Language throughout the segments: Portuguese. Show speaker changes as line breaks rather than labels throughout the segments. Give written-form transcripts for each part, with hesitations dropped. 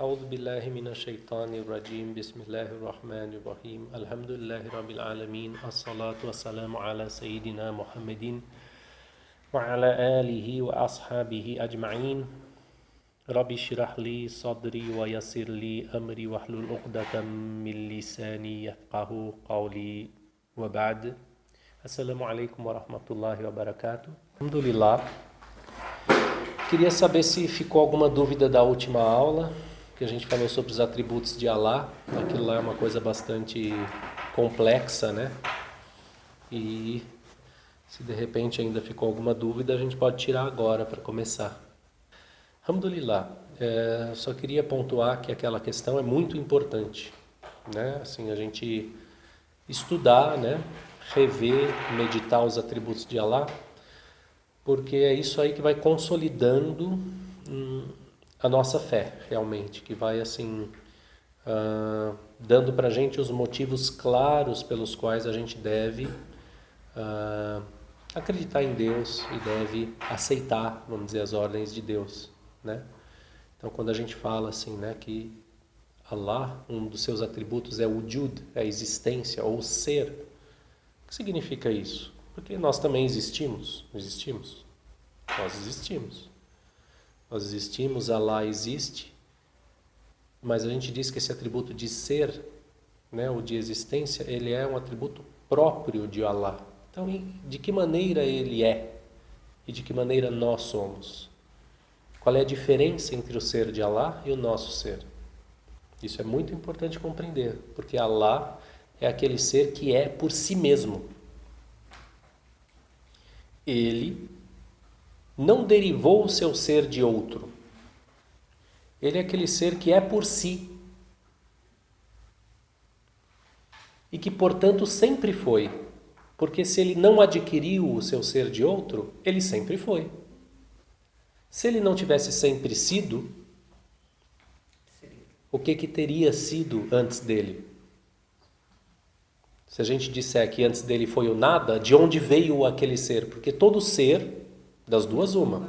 أعوذ بالله من الشيطان الرجيم بسم الله الرحمن الرحيم الحمد لله رب العالمين الصلاة والسلام على سيدنا محمد وعلى آله وأصحابه أجمعين رب اشرح لي صدري ويسر لي أمري واحلل عقدة من لساني يفقه قولي وبعد السلام عليكم ورحمة الله وبركاته الحمد لله. Queria saber se ficou alguma dúvida da última aula, que a gente falou sobre os atributos de Allah. Aquilo lá é uma coisa bastante complexa, né? E se de repente ainda ficou alguma dúvida, a gente pode tirar agora para começar. Alhamdulillah. Só queria pontuar que aquela questão é muito importante, né? Assim, a gente estudar, né? Rever, meditar os atributos de Allah, porque é isso aí que vai consolidando a nossa fé, realmente, que vai assim dando para a gente os motivos claros pelos quais a gente deve acreditar em Deus e deve aceitar, vamos dizer, as ordens de Deus, né? Então, quando a gente fala assim, né, que Allah, um dos seus atributos é o wujud, é a existência ou ser, o que significa isso? Porque nós também existimos, não existimos? Nós existimos. Nós existimos, Allah existe, mas a gente diz que esse atributo de ser, né, ou de existência, ele é um atributo próprio de Allah. Então, de que maneira ele é e de que maneira nós somos? Qual é a diferença entre o ser de Allah e o nosso ser? Isso é muito importante compreender, porque Allah é aquele ser que é por si mesmo. Ele não derivou o seu ser de outro. Ele é aquele ser que é por si. E que, portanto, sempre foi. Porque se ele não adquiriu o seu ser de outro, ele sempre foi. Se ele não tivesse sempre sido, o que teria sido antes dele? Se a gente disser que antes dele foi o nada, de onde veio aquele ser? Porque todo ser, das duas uma,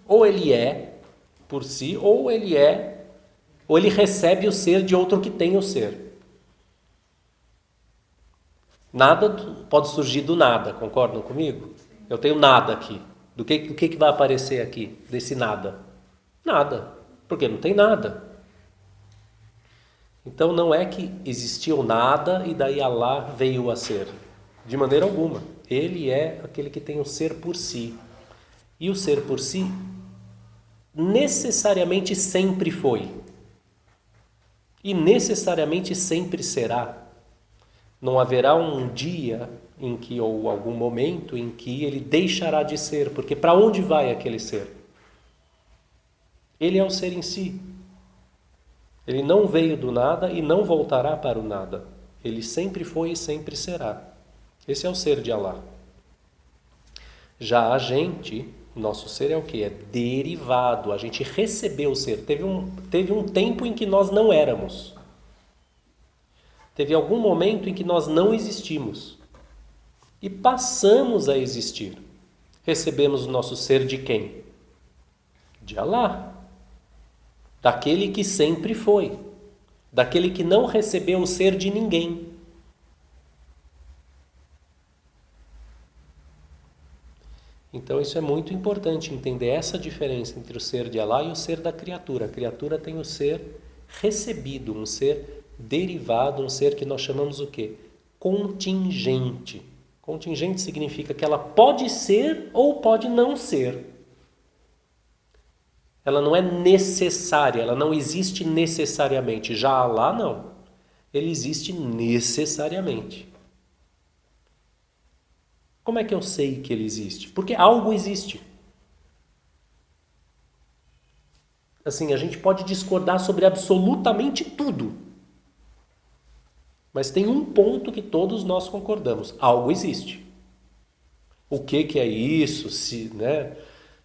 ou ele é por si, ou ele recebe o ser de outro que tem o ser. Nada pode surgir do nada, concordam comigo? Eu tenho nada aqui. Do que vai aparecer aqui, desse nada? Nada, porque não tem nada. Então não é que existiu nada e daí Allah veio a ser. De maneira alguma. Ele é aquele que tem o ser por si. E o ser por si necessariamente sempre foi. E necessariamente sempre será. Não haverá um dia em que, ou algum momento em que ele deixará de ser. Porque para onde vai aquele ser? Ele é o ser em si. Ele não veio do nada e não voltará para o nada. Ele sempre foi e sempre será. Esse é o ser de Allah. Já a gente, nosso ser é o quê? É derivado. A gente recebeu o ser. Teve um tempo em que nós não éramos. Teve algum momento em que nós não existimos. E passamos a existir. Recebemos o nosso ser de quem? De Allah. Daquele que sempre foi, daquele que não recebeu o ser de ninguém. Então isso é muito importante, entender essa diferença entre o ser de Allah e o ser da criatura. A criatura tem o ser recebido, um ser derivado, um ser que nós chamamos o quê? Contingente. Contingente significa que ela pode ser ou pode não ser. Ela não é necessária, ela não existe necessariamente. Já Allah não. Ele existe necessariamente. Como é que eu sei que ele existe? Porque algo existe. Assim, a gente pode discordar sobre absolutamente tudo. Mas tem um ponto que todos nós concordamos. Algo existe. O que é isso?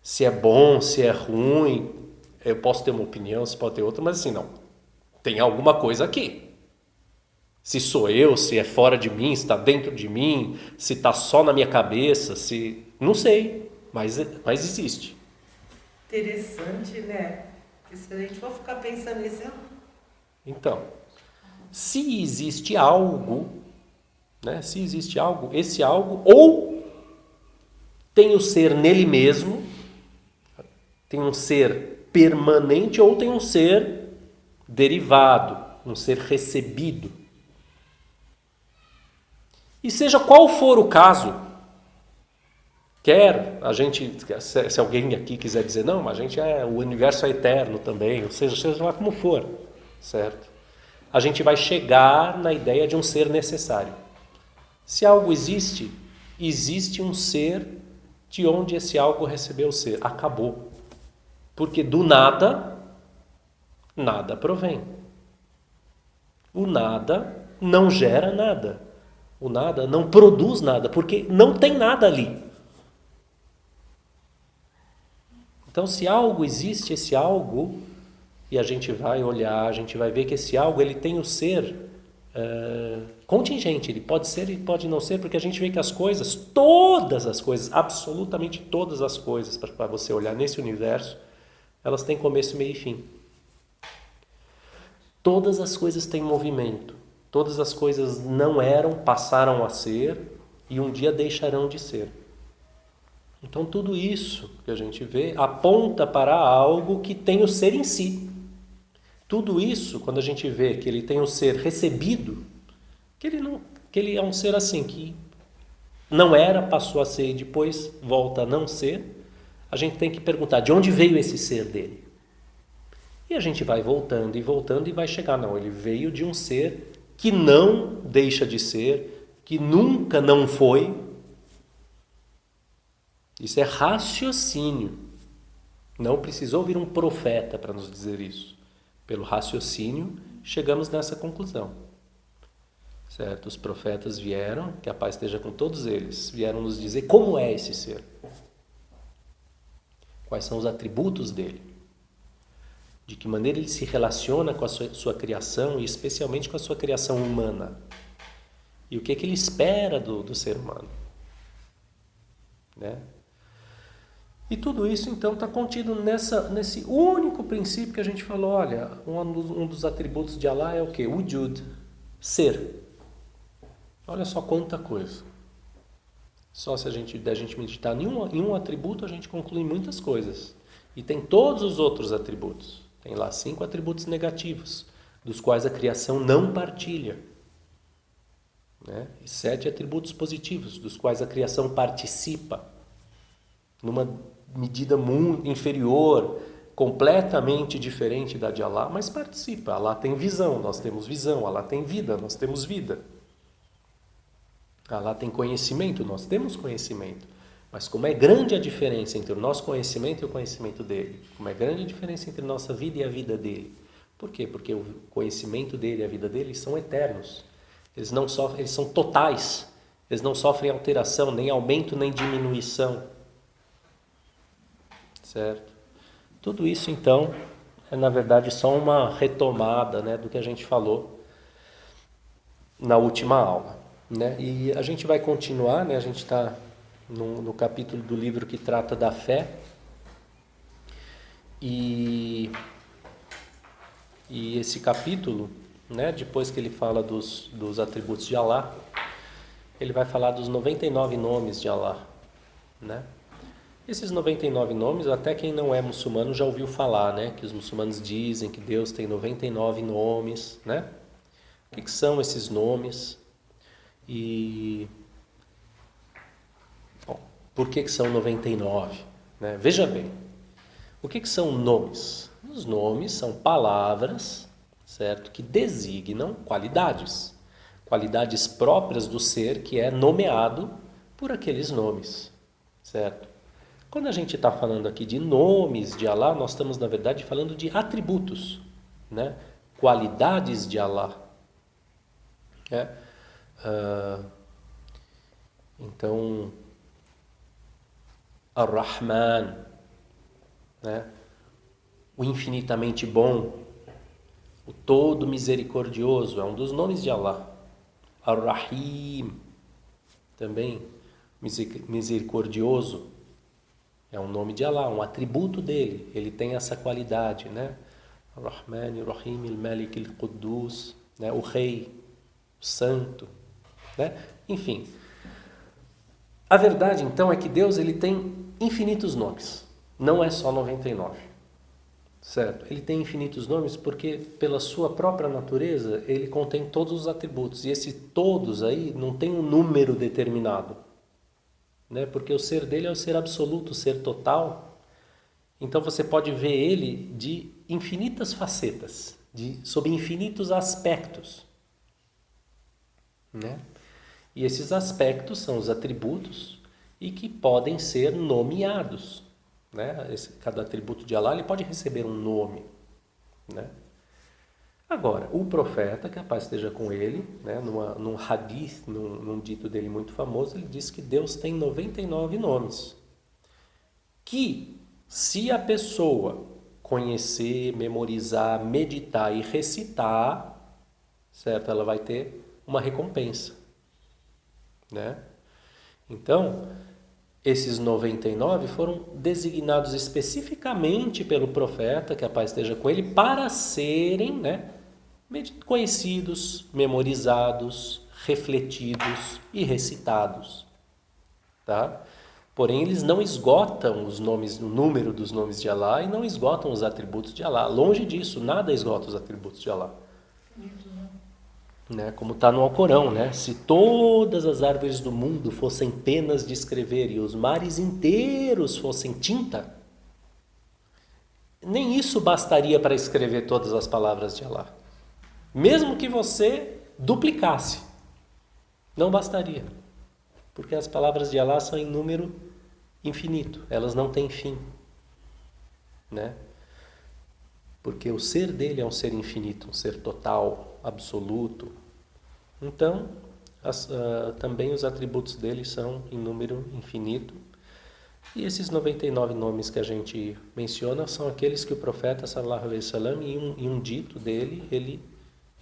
Se é bom, se é ruim, eu posso ter uma opinião, você pode ter outra, mas assim, não. Tem alguma coisa aqui. Se sou eu, se é fora de mim, se está dentro de mim, se está só na minha cabeça, se... Não sei, mas existe.
Interessante, né? E se a gente for ficar pensando nisso...
Então, se existe algo, né? Se existe algo, esse algo ou tem o ser nele mesmo, tem um ser permanente ou tem um ser derivado, um ser recebido. E seja qual for o caso, quer a gente, se alguém aqui quiser dizer, não, mas a gente o universo é eterno também, ou seja lá como for, certo? A gente vai chegar na ideia de um ser necessário. Se algo existe, existe um ser de onde esse algo recebeu o ser. Acabou. Porque do nada, nada provém. O nada não gera nada. O nada não produz nada, porque não tem nada ali. Então, se algo existe, esse algo, e a gente vai olhar, a gente vai ver que esse algo ele tem o ser contingente. Ele pode ser e pode não ser, porque a gente vê que as coisas, todas as coisas, absolutamente todas as coisas, para você olhar nesse universo, elas têm começo, meio e fim. Todas as coisas têm movimento. Todas as coisas não eram, passaram a ser e um dia deixarão de ser. Então tudo isso que a gente vê aponta para algo que tem o ser em si. Tudo isso, quando a gente vê que ele tem o ser recebido, que ele é um ser assim, que não era, passou a ser e depois volta a não ser, a gente tem que perguntar de onde veio esse ser dele. E a gente vai voltando e vai chegar, não, ele veio de um ser que não deixa de ser, que nunca não foi. Isso é raciocínio. Não precisou vir um profeta para nos dizer isso. Pelo raciocínio, chegamos nessa conclusão. Certo? Os profetas vieram, que a paz esteja com todos eles, vieram nos dizer como é esse ser. Quais são os atributos dele. De que maneira ele se relaciona com a sua criação e especialmente com a sua criação humana. E o que ele espera do ser humano. Né? E tudo isso então está contido nesse único princípio que a gente falou. Olha, um dos atributos de Allah é o quê? Wujud, ser. Olha só quanta coisa. Só se a gente meditar em um atributo, a gente conclui muitas coisas. E tem todos os outros atributos. Tem lá 5 atributos negativos, dos quais a criação não partilha. Né? E 7 atributos positivos, dos quais a criação participa. Numa medida muito inferior, completamente diferente da de Allah, mas participa. Allah tem visão, nós temos visão. Allah tem vida, nós temos vida. Allah tem conhecimento, nós temos conhecimento. Mas como é grande a diferença entre o nosso conhecimento e o conhecimento dele? Como é grande a diferença entre a nossa vida e a vida dele? Por quê? Porque o conhecimento dele e a vida dele são eternos. Eles não sofrem, eles são totais. Eles não sofrem alteração, nem aumento, nem diminuição. Certo? Tudo isso, então, é na verdade só uma retomada, né, do que a gente falou na última aula. Né? E a gente vai continuar, né? A gente está no capítulo do livro que trata da fé. E esse capítulo, né, depois que ele fala dos atributos de Allah, ele vai falar dos 99 nomes de Allah. Né? Esses 99 nomes, até quem não é muçulmano já ouviu falar, né? Que os muçulmanos dizem que Deus tem 99 nomes. Né? O que são esses nomes? E por que são 99? Né? Veja bem, o que são nomes? Os nomes são palavras, certo? Que designam qualidades. Qualidades próprias do ser que é nomeado por aqueles nomes, certo? Quando a gente está falando aqui de nomes de Allah, nós estamos, na verdade, falando de atributos, né? Qualidades de Allah. Então, Ar-Rahman, né? O infinitamente bom, o todo misericordioso, é um dos nomes de Allah. Ar-Rahim, também misericordioso. É um nome de Allah, um atributo dele. Ele tem essa qualidade, né? Ar-Rahman, Ar-Rahim, Al-Malik, Al-Quddus, né? O rei, o santo, né? Enfim. A verdade, então, é que Deus ele tem infinitos nomes. Não é só 99. Certo? Ele tem infinitos nomes porque, pela sua própria natureza, ele contém todos os atributos. E esse todos aí não tem um número determinado. Né? Porque o ser dele é o ser absoluto, o ser total. Então você pode ver ele de infinitas facetas, sob infinitos aspectos. Né? E esses aspectos são os atributos e que podem ser nomeados. Né? Cada atributo de Allah ele pode receber um nome. Né? Agora, o profeta, que a paz esteja com ele, né? num hadith, num dito dele muito famoso, ele diz que Deus tem 99 nomes. Que, se a pessoa conhecer, memorizar, meditar e recitar, certo? Ela vai ter uma recompensa. Né? Então, esses 99 foram designados especificamente pelo profeta, que a paz esteja com ele, para serem, né, conhecidos, memorizados, refletidos e recitados. Tá? Porém, eles não esgotam os nomes, o número dos nomes de Allah e não esgotam os atributos de Allah. Longe disso, nada esgota os atributos de Allah. Né? Como está no Alcorão, né? Se todas as árvores do mundo fossem penas de escrever e os mares inteiros fossem tinta, nem isso bastaria para escrever todas as palavras de Allah. Mesmo que você duplicasse, não bastaria. Porque as palavras de Allah são em número infinito, elas não têm fim. Né? Porque o ser dele é um ser infinito, um ser total, absoluto. Então, também os atributos dele são em número infinito. E esses 99 nomes que a gente menciona são aqueles que o profeta, sallallahu alaihi wasallam, em um dito dele, ele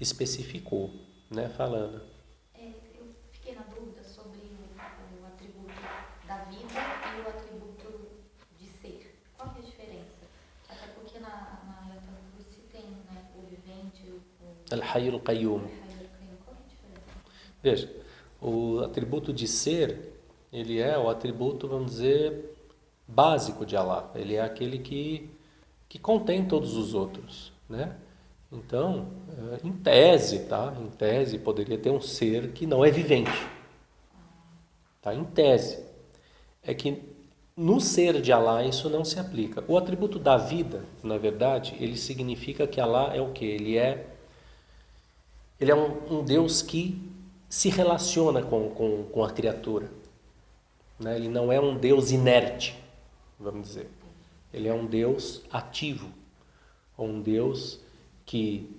especificou, né, falando.
Eu fiquei na dúvida sobre o atributo da vida e o atributo de ser. Qual que é a diferença? Até porque na Ayatul Kursi tem, né, o vivente, o
Al-Hayy al-Qayyum.
Qual é a diferença?
Veja, o atributo de ser, ele é o atributo, vamos dizer, básico de Allah. Ele é aquele que contém todos os outros, né? Então, em tese, tá? Em tese, poderia ter um ser que não é vivente. Tá? Em tese. É que no ser de Allah isso não se aplica. O atributo da vida, na verdade, ele significa que Allah é o quê? Ele é um Deus que se relaciona com a criatura. Né? Ele não é um Deus inerte, vamos dizer. Ele é um Deus ativo. Ou um Deus que,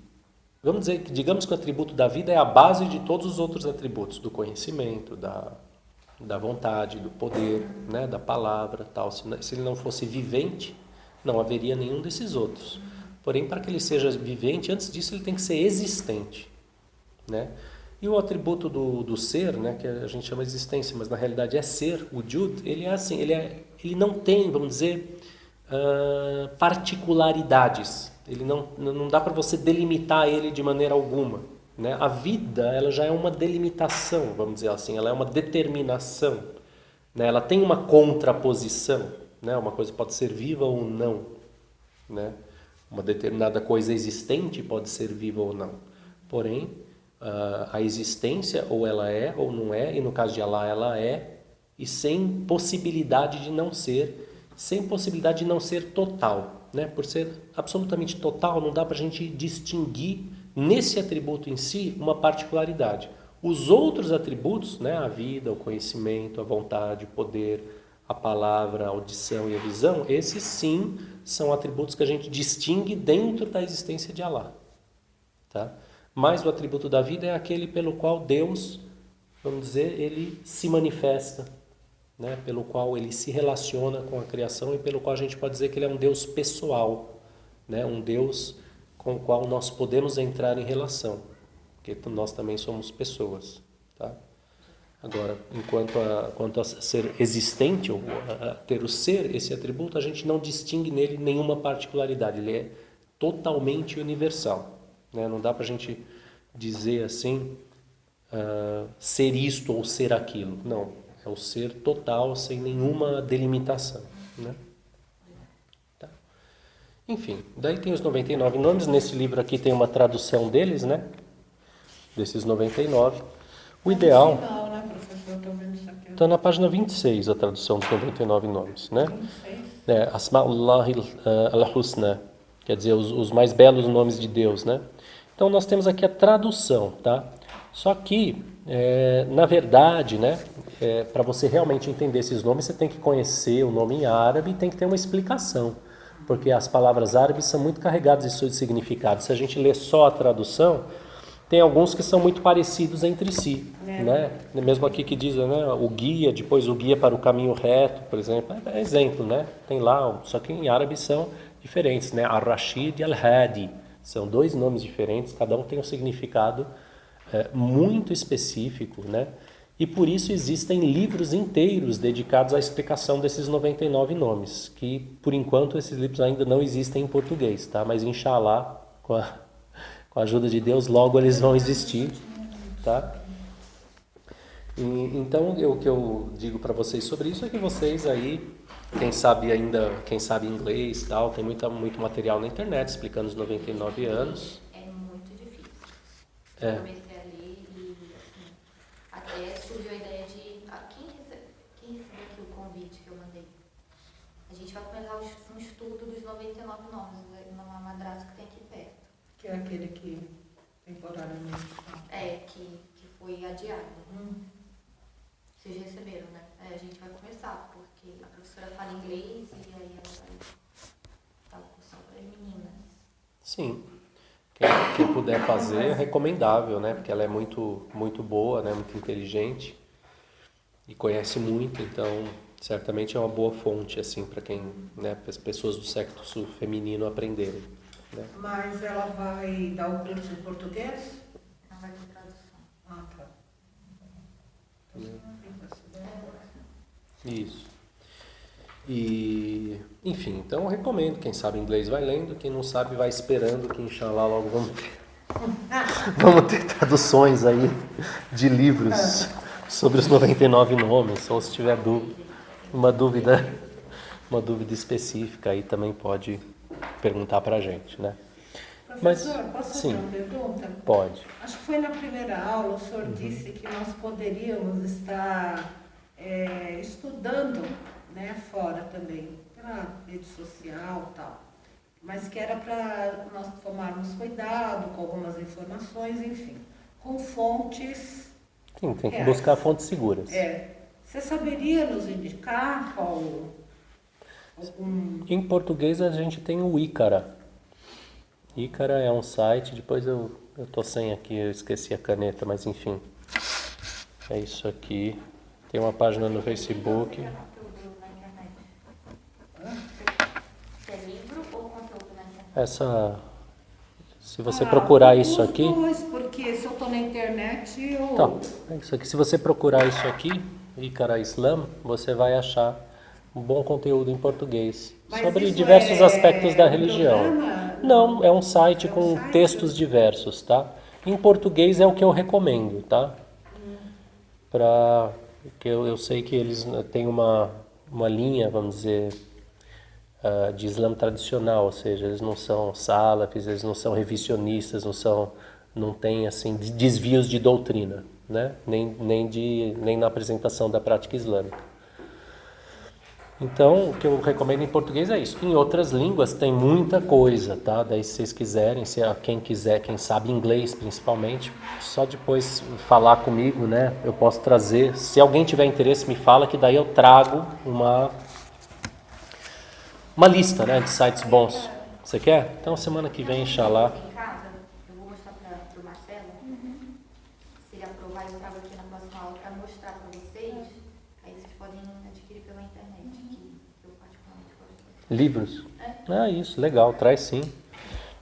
vamos dizer, digamos que o atributo da vida é a base de todos os outros atributos, do conhecimento, da vontade, do poder, né, da palavra, tal. Se ele não fosse vivente, não haveria nenhum desses outros. Porém, para que ele seja vivente, antes disso ele tem que ser existente, né? E o atributo do ser, né, que a gente chama de existência, mas na realidade é ser, o Jud, ele é assim, ele não tem, vamos dizer, particularidades. Ele não dá para você delimitar ele de maneira alguma. Né? A vida, ela já é uma delimitação, vamos dizer assim, ela é uma determinação. Né? Ela tem uma contraposição. Né? Uma coisa pode ser viva ou não. Né? Uma determinada coisa existente pode ser viva ou não. Porém, a existência ou ela é ou não é, e no caso de Allah ela é, e sem possibilidade de não ser, sem possibilidade de não ser total. Né? Por ser absolutamente total, não dá para a gente distinguir nesse atributo em si uma particularidade. Os outros atributos, né, a vida, o conhecimento, a vontade, o poder, a palavra, a audição e a visão, esses sim são atributos que a gente distingue dentro da existência de Allah. Tá? Mas o atributo da vida é aquele pelo qual Deus, vamos dizer, ele se manifesta, né? Pelo qual ele se relaciona com a criação e pelo qual a gente pode dizer que ele é um Deus pessoal, né? Um Deus com o qual nós podemos entrar em relação, porque nós também somos pessoas. Tá? Agora, quanto a ser existente, ou a ter o ser, esse atributo, a gente não distingue nele nenhuma particularidade. Ele é totalmente universal, né? Não dá para a gente dizer assim, ser isto ou ser aquilo. Não, é o ser total, sem nenhuma delimitação, né? Tá. Enfim, daí tem os 99 nomes. Nesse livro aqui tem uma tradução deles, né? Desses 99. O ideal...
Final, né, professor? Estou vendo isso aqui.
Está na página 26 a tradução dos 99 nomes, né?
26.
Asma'ullah al-Husna, quer dizer, os mais belos nomes de Deus, né? Então nós temos aqui a tradução, tá? Só que, na verdade, né, para você realmente entender esses nomes, você tem que conhecer o nome em árabe e tem que ter uma explicação, porque as palavras árabes são muito carregadas de seu significado. Se a gente lê só a tradução, tem alguns que são muito parecidos entre si, né? Mesmo aqui que diz, né, o guia, depois o guia para o caminho reto, por exemplo, é exemplo, né? Tem lá, só que em árabe são diferentes, né? Ar-Rashid e Al-Hadi, são dois nomes diferentes, cada um tem um significado muito específico, né? E por isso existem livros inteiros dedicados à explicação desses 99 nomes, que por enquanto esses livros ainda não existem em português, tá? Mas inshallah, com a ajuda de Deus, logo eles vão existir, tá? Então, o que eu digo para vocês sobre isso é que vocês aí, quem sabe inglês e tal, tem muito material na internet explicando os 99 anos.
É muito difícil. Eu comecei a ler e, assim, até surgiu a ideia de... Quem recebeu aqui o convite que eu mandei? A gente vai começar um estudo dos 99 nomes, numa madraça que tem aqui perto.
Que é aquele que temporariamente...
Que foi adiado. Vocês receberam, né? A gente vai começar, porque a professora fala inglês e aí ela vai dar o curso para as meninas.
Sim. Quem puder fazer é recomendável, né? Porque ela é muito, muito boa, né? Muito inteligente e conhece muito, então certamente é uma boa fonte assim para quem, né? Para as pessoas do sexo feminino aprenderem, né?
Mas ela vai dar o curso em português?
Não vai ter tradução.
Ah, tá.
Isso. E, enfim, então eu recomendo. Quem sabe inglês vai lendo, quem não sabe vai esperando, que inshallah logo vamos ter traduções aí de livros sobre os 99 nomes, ou se tiver uma dúvida específica aí também pode perguntar pra gente, né?
Professor, posso fazer
sim,
uma pergunta?
pode.
Acho que foi na primeira aula, o senhor disse que nós poderíamos estar estudando, né, fora também, pela rede social e tal, mas que era para nós tomarmos cuidado com algumas informações, enfim, com fontes.
Sim, tem que buscar fontes seguras.
Você saberia nos indicar qual?
Em português a gente tem o Ícara. Ícara é um site, depois eu tô sem aqui, eu esqueci a caneta, mas enfim. É isso aqui. Tem uma página no Facebook.
Conteúdo na internet. É livro ou conteúdo na internet?
Se você procurar isso aqui...
Os dois, porque se eu estou na internet, eu...
Então, é isso aqui. Se você procurar isso aqui, Ícara Islam, você vai achar um bom conteúdo em português.
Mas
sobre
isso
diversos aspectos da religião.
programa?
Não, é um site com textos diversos, tá? Em português é o que eu recomendo, tá? Porque eu sei que eles têm uma linha, vamos dizer, de Islã tradicional, ou seja, eles não são salafis, eles não são revisionistas, não têm assim desvios de doutrina, né? Nem na apresentação da prática islâmica. Então, o que eu recomendo em português é isso. Em outras línguas tem muita coisa, tá? Daí se vocês quiserem, quem quiser, quem sabe inglês principalmente, só depois falar comigo, né? Eu posso trazer. Se alguém tiver interesse, me fala, que daí eu trago uma lista, né, de sites bons. Você quer? Então semana que vem, inshallah.
Em casa, eu vou mostrar para o Marcelo. Se ele aprovar, eu trago aqui na próxima aula para mostrar para vocês. Aí vocês podem adquirir pela internet, que eu particularmente gosto.
Livros? Isso, legal, traz sim.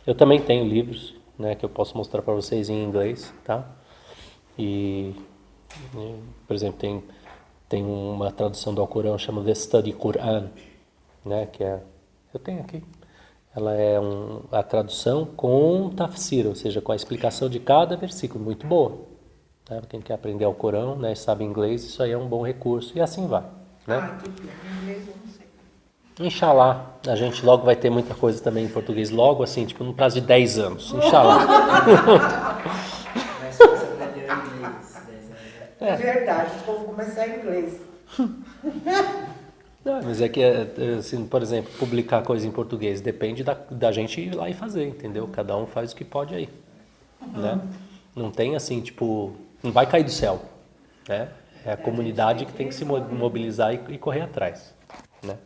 Eu também tenho livros, né, que eu posso mostrar para vocês em inglês, tá? E Por exemplo, tem uma tradução do Alcorão chamada The Study Quran, né? Que eu tenho aqui. Ela é a tradução com tafsir, ou seja, com a explicação de cada versículo, muito boa. Né? Quem quer aprender o Corão, né, sabe inglês, isso aí é um bom recurso, e assim vai. Né?
Inglês eu não sei.
Inshallah, a gente logo vai ter muita coisa também em português, logo assim, tipo no prazo de 10 anos, inshallah.
Mas você aprendeu inglês, 10 anos.
É verdade, vou começar em inglês.
Não, mas é que, assim, por exemplo, publicar coisa em português depende da gente ir lá e fazer, entendeu? Cada um faz o que pode aí, né? Não tem assim, tipo, não vai cair do céu, né? É a comunidade que tem que se mobilizar e correr atrás, né?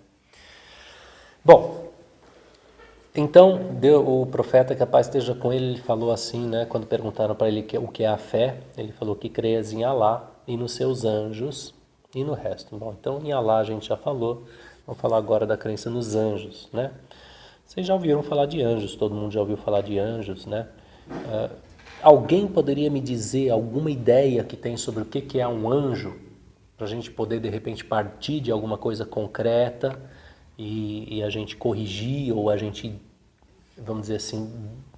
Bom, então o profeta, que a paz esteja com ele, ele falou assim, né? Quando perguntaram para ele o que é a fé, ele falou que creias em Alá e nos seus anjos e no resto. Bom, então em Alá a gente já falou, vamos falar agora da crença nos anjos, né? Vocês já ouviram falar de anjos, todo mundo já ouviu falar de anjos, né? Alguém poderia me dizer alguma ideia que tem sobre o que é um anjo? Para a gente poder, de repente, partir de alguma coisa concreta e a gente corrigir ou a gente, vamos dizer assim,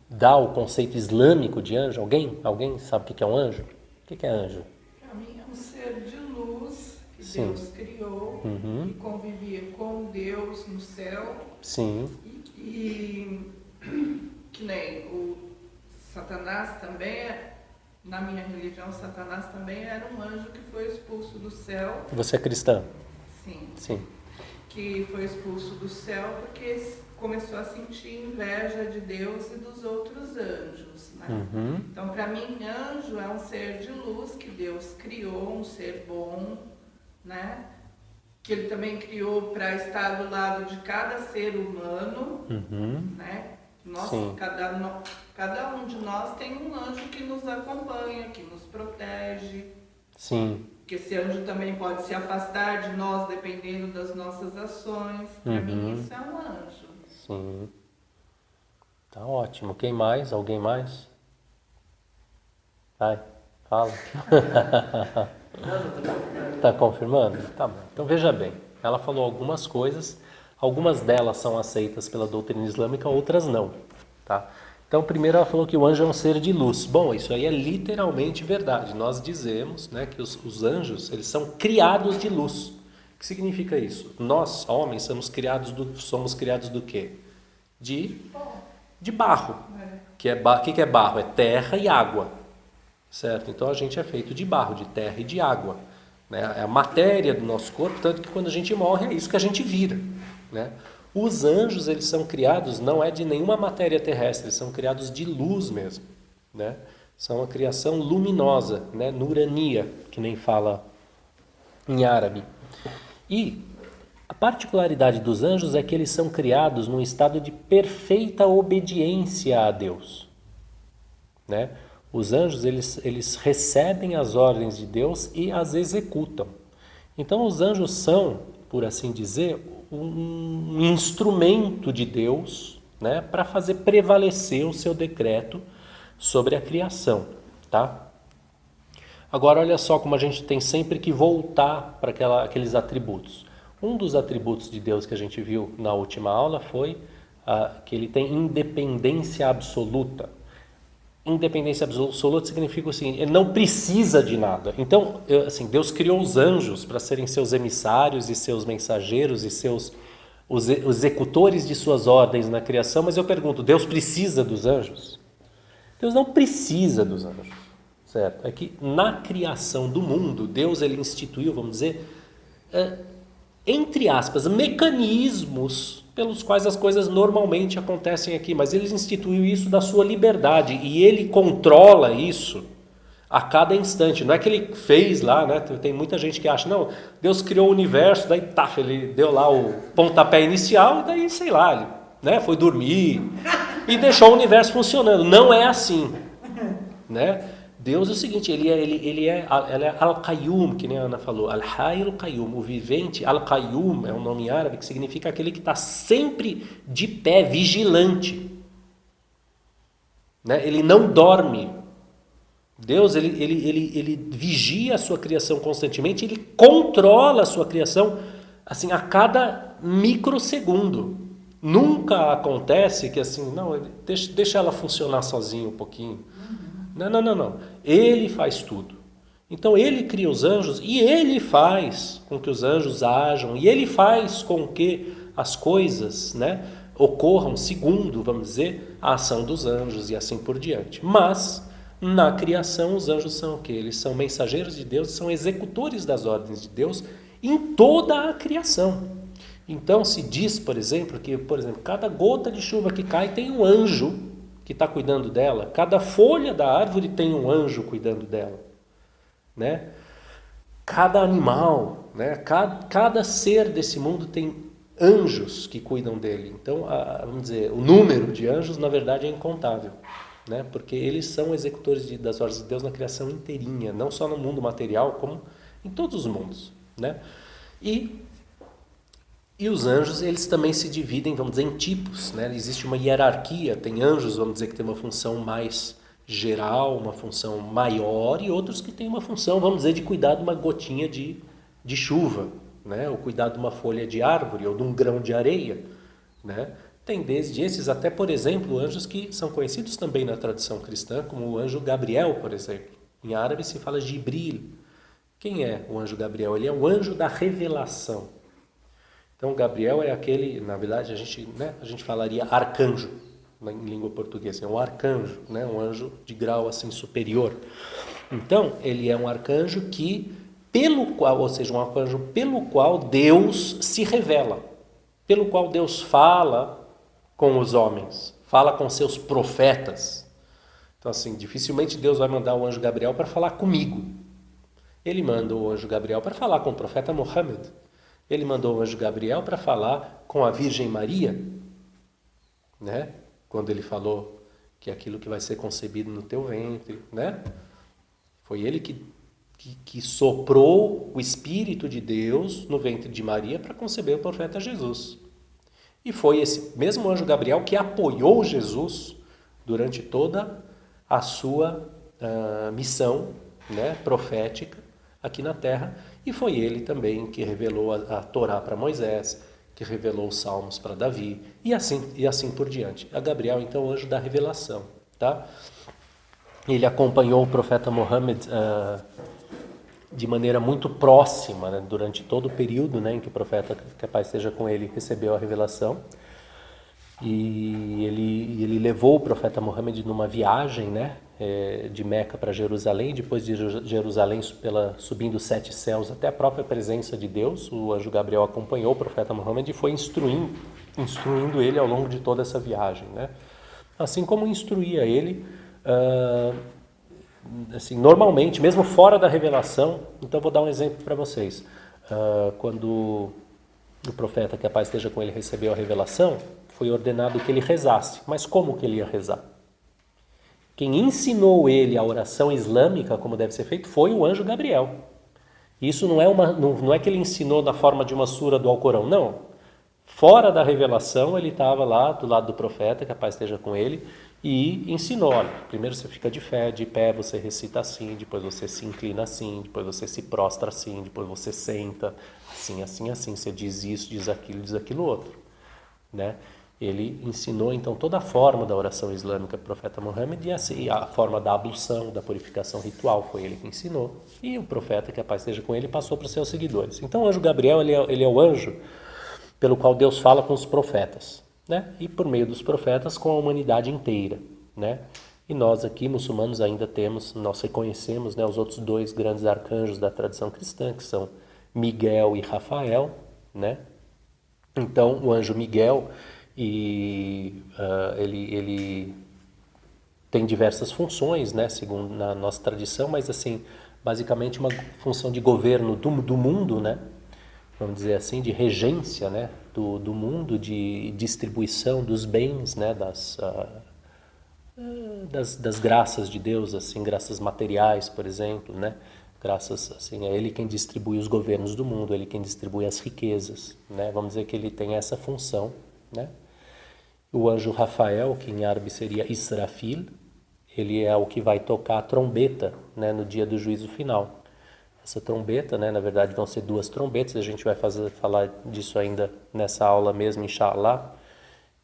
dar o conceito islâmico de anjo? Alguém sabe o que é um anjo? O que é anjo?
Para mim é um ser de luz que
Sim.
Deus criou e convivia com Deus no céu.
Sim.
E que nem o Satanás também, na minha religião, Satanás também era um anjo que foi expulso do céu.
Você é cristã?
Sim.
Sim.
Que foi expulso do céu porque começou a sentir inveja de Deus e dos outros anjos, né? Então, para mim, anjo é um ser de luz que Deus criou, um ser bom, né? Que ele também criou para estar do lado de cada ser humano, né? Cada um de nós tem um anjo que nos acompanha, que nos protege.
Sim.
Que esse anjo também pode se afastar de nós dependendo das nossas ações. Para mim, isso é um anjo.
Sim. Tá ótimo. Quem mais? Alguém mais? Vai, fala. Tá confirmando? Tá bom. Então veja bem, ela falou algumas coisas, algumas delas são aceitas pela doutrina islâmica, outras não, tá? Então primeiro ela falou que o anjo é um ser de luz. Bom, isso aí é literalmente verdade. Nós dizemos, né, que os anjos, eles são criados de luz. O que significa isso? Nós, homens, somos criados do quê? De barro. O que é barro? É terra e água. Certo? Então a gente é feito de barro, de terra e de água. Né? É a matéria do nosso corpo, tanto que quando a gente morre é isso que a gente vira. Né? Os anjos, eles são criados, não é de nenhuma matéria terrestre, eles são criados de luz mesmo. Né? São uma criação luminosa, né? Nurania, que nem fala em árabe. E a particularidade dos anjos é que eles são criados num estado de perfeita obediência a Deus. Né? Os anjos, eles recebem as ordens de Deus e as executam. Então os anjos são, por assim dizer, um instrumento de Deus, né, para fazer prevalecer o seu decreto sobre a criação. Tá? Agora olha só como a gente tem sempre que voltar para aqueles atributos. Um dos atributos de Deus que a gente viu na última aula foi que ele tem independência absoluta. Independência absoluta significa o seguinte, ele não precisa de nada. Então, Deus criou os anjos para serem seus emissários e seus mensageiros e os executores de suas ordens na criação, mas eu pergunto, Deus precisa dos anjos? Deus não precisa dos anjos, certo? É que na criação do mundo, Deus ele instituiu, vamos dizer, entre aspas, mecanismos pelos quais as coisas normalmente acontecem aqui, mas ele instituiu isso da sua liberdade e ele controla isso a cada instante. Não é que ele fez lá, né? Tem muita gente que acha, não, Deus criou o universo, daí ele deu lá o pontapé inicial e daí, sei lá, ele, né, foi dormir e deixou o universo funcionando. Não é assim, né? Deus é o seguinte, ele é Al-Qayyum, que nem a Ana falou, Al-Hayy Al-Qayyum, o vivente. Al-Qayyum é um nome árabe que significa aquele que está sempre de pé, vigilante. Né? Ele não dorme. Deus, ele vigia a sua criação constantemente, ele controla a sua criação assim, a cada microsegundo. Nunca acontece que assim, não, deixa ela funcionar sozinha um pouquinho. Não. Ele faz tudo. Então ele cria os anjos e ele faz com que os anjos ajam e ele faz com que as coisas, né, ocorram segundo, vamos dizer, a ação dos anjos e assim por diante. Mas na criação os anjos são o quê? Eles são mensageiros de Deus, são executores das ordens de Deus em toda a criação. Então se diz, por exemplo, que cada gota de chuva que cai tem um anjo que está cuidando dela. Cada folha da árvore tem um anjo cuidando dela, né? Cada animal, né? Cada ser desse mundo tem anjos que cuidam dele. Então, vamos dizer, o número de anjos, na verdade, é incontável, né? Porque eles são executores das ordens de Deus na criação inteirinha, não só no mundo material, como em todos os mundos, né? E os anjos, eles também se dividem, vamos dizer, em tipos, né? Existe uma hierarquia, tem anjos, vamos dizer, que tem uma função mais geral, uma função maior, e outros que têm uma função, vamos dizer, de cuidar de uma gotinha de chuva, né? Ou cuidar de uma folha de árvore, ou de um grão de areia, né? Tem desde esses até, por exemplo, anjos que são conhecidos também na tradição cristã, como o anjo Gabriel, por exemplo. Em árabe se fala Jibril. Quem é o anjo Gabriel? Ele é o anjo da revelação. Então, Gabriel é aquele, na verdade, a gente falaria arcanjo, em língua portuguesa, é um arcanjo, né? Um anjo de grau assim superior. Então, ele é um arcanjo ou seja, um arcanjo pelo qual Deus se revela, pelo qual Deus fala com os homens, fala com seus profetas. Então, assim, dificilmente Deus vai mandar o anjo Gabriel para falar comigo. Ele manda o anjo Gabriel para falar com o profeta Muhammad. Ele mandou o anjo Gabriel para falar com a Virgem Maria, né? Quando ele falou que aquilo que vai ser concebido no teu ventre, né? Foi ele que soprou o Espírito de Deus no ventre de Maria para conceber o profeta Jesus. E foi esse mesmo anjo Gabriel que apoiou Jesus durante toda a sua missão, né, profética aqui na Terra. E foi ele também que revelou a Torá para Moisés, que revelou os Salmos para Davi, e assim por diante. A Gabriel, então, o anjo da revelação, tá? Ele acompanhou o profeta Muhammad de maneira muito próxima, né, durante todo o período, né, em que o profeta, que a paz esteja com ele, recebeu a revelação. E ele levou o profeta Muhammad numa viagem, né, de Meca para Jerusalém, depois de Jerusalém subindo os 7 céus até a própria presença de Deus. O anjo Gabriel acompanhou o profeta Muhammad e foi instruindo ele ao longo de toda essa viagem, né? Assim como instruía ele, assim, normalmente, mesmo fora da revelação. Então vou dar um exemplo para vocês. Quando o profeta, que a paz esteja com ele, recebeu a revelação, foi ordenado que ele rezasse. Mas como que ele ia rezar? Quem ensinou ele a oração islâmica, como deve ser feito, foi o anjo Gabriel. Isso não é que ele ensinou na forma de uma sura do Alcorão, não. Fora da revelação, ele estava lá do lado do profeta, que a paz esteja com ele, e ensinou: olha, primeiro você fica de pé, você recita assim, depois você se inclina assim, depois você se prostra assim, depois você senta assim, assim, assim, você diz isso, diz aquilo outro, né? Ele ensinou, então, toda a forma da oração islâmica para o profeta Muhammad, e assim, a forma da ablução, da purificação ritual, foi ele que ensinou. E o profeta, que a paz esteja com ele, passou para os seus seguidores. Então, o anjo Gabriel, ele é o anjo pelo qual Deus fala com os profetas, né? E por meio dos profetas, com a humanidade inteira, né? E nós aqui, muçulmanos, ainda nós reconhecemos, né, os outros 2 grandes arcanjos da tradição cristã, que são Miguel e Rafael, né? Então, o anjo Miguel, ele tem diversas funções, né, segundo na nossa tradição, mas assim, basicamente uma função de governo do mundo, né, vamos dizer assim, de regência, né, do mundo, de distribuição dos bens, né, das graças de Deus, assim, graças materiais, por exemplo, né, graças, assim, é ele quem distribui os governos do mundo, ele quem distribui as riquezas, né, vamos dizer que ele tem essa função, né. O anjo Rafael, que em árabe seria Israfil, ele é o que vai tocar a trombeta, né, no dia do juízo final. Essa trombeta, né, na verdade vão ser 2 trombetas, a gente vai falar disso ainda nessa aula mesmo, inshallah,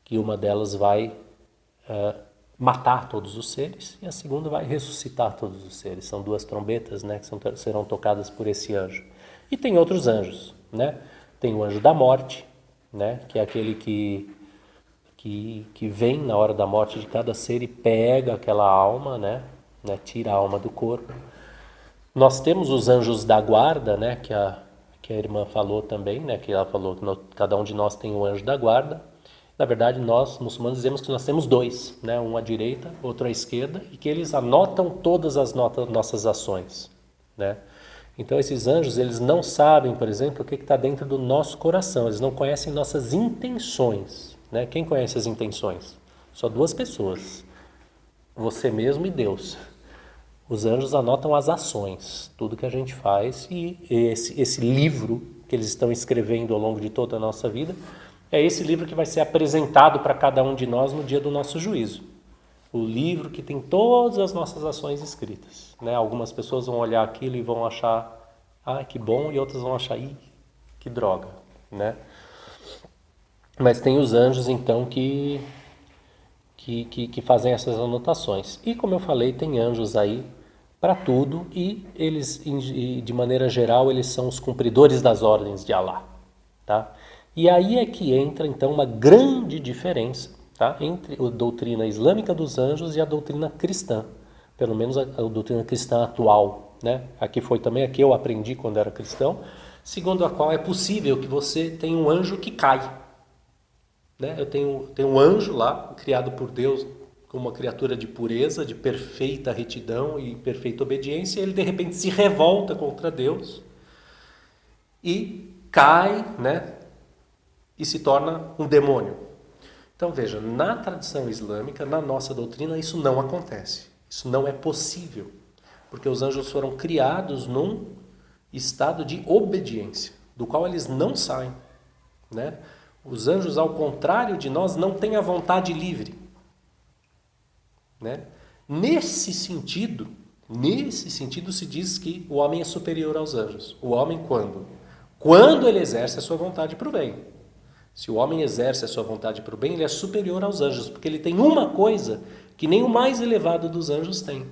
que uma delas vai matar todos os seres e a segunda vai ressuscitar todos os seres. São 2 trombetas, né, que serão tocadas por esse anjo. E tem outros anjos, né? Tem o anjo da morte, né, que é aquele que vem na hora da morte de cada ser e pega aquela alma, né, tira a alma do corpo. Nós temos os anjos da guarda, né, que a irmã falou também, né, que ela falou que cada um de nós tem um anjo da guarda. Na verdade, nós, muçulmanos, dizemos que nós temos 2, né, um à direita, outro à esquerda, e que eles anotam todas as nossas ações, né. Então, esses anjos, eles não sabem, por exemplo, o que está dentro do nosso coração, eles não conhecem nossas intenções, né. Quem conhece as intenções? Só 2 pessoas, você mesmo e Deus. Os anjos anotam as ações, tudo que a gente faz, e esse livro que eles estão escrevendo ao longo de toda a nossa vida, é esse livro que vai ser apresentado para cada um de nós no dia do nosso juízo. O livro que tem todas as nossas ações escritas, né? Algumas pessoas vão olhar aquilo e vão achar, que bom, e outras vão achar, que droga, né? Mas tem os anjos, então, que fazem essas anotações. E, como eu falei, tem anjos aí para tudo, e eles, de maneira geral, eles são os cumpridores das ordens de Allah, tá? E aí é que entra, então, uma grande diferença, tá, entre a doutrina islâmica dos anjos e a doutrina cristã, pelo menos a doutrina cristã atual, né? Aqui foi também a que eu aprendi quando era cristão, segundo a qual é possível que você tenha um anjo que cai, né? Eu tenho um anjo lá, criado por Deus, como uma criatura de pureza, de perfeita retidão e perfeita obediência, ele de repente se revolta contra Deus e cai, né, e se torna um demônio. Então veja, na tradição islâmica, na nossa doutrina, isso não acontece. Isso não é possível, porque os anjos foram criados num estado de obediência, do qual eles não saem, né? Os anjos, ao contrário de nós, não têm a vontade livre, né? Nesse sentido se diz que o homem é superior aos anjos. O homem quando ele exerce a sua vontade para o bem. Se o homem exerce a sua vontade para o bem, ele é superior aos anjos, porque ele tem uma coisa que nem o mais elevado dos anjos tem,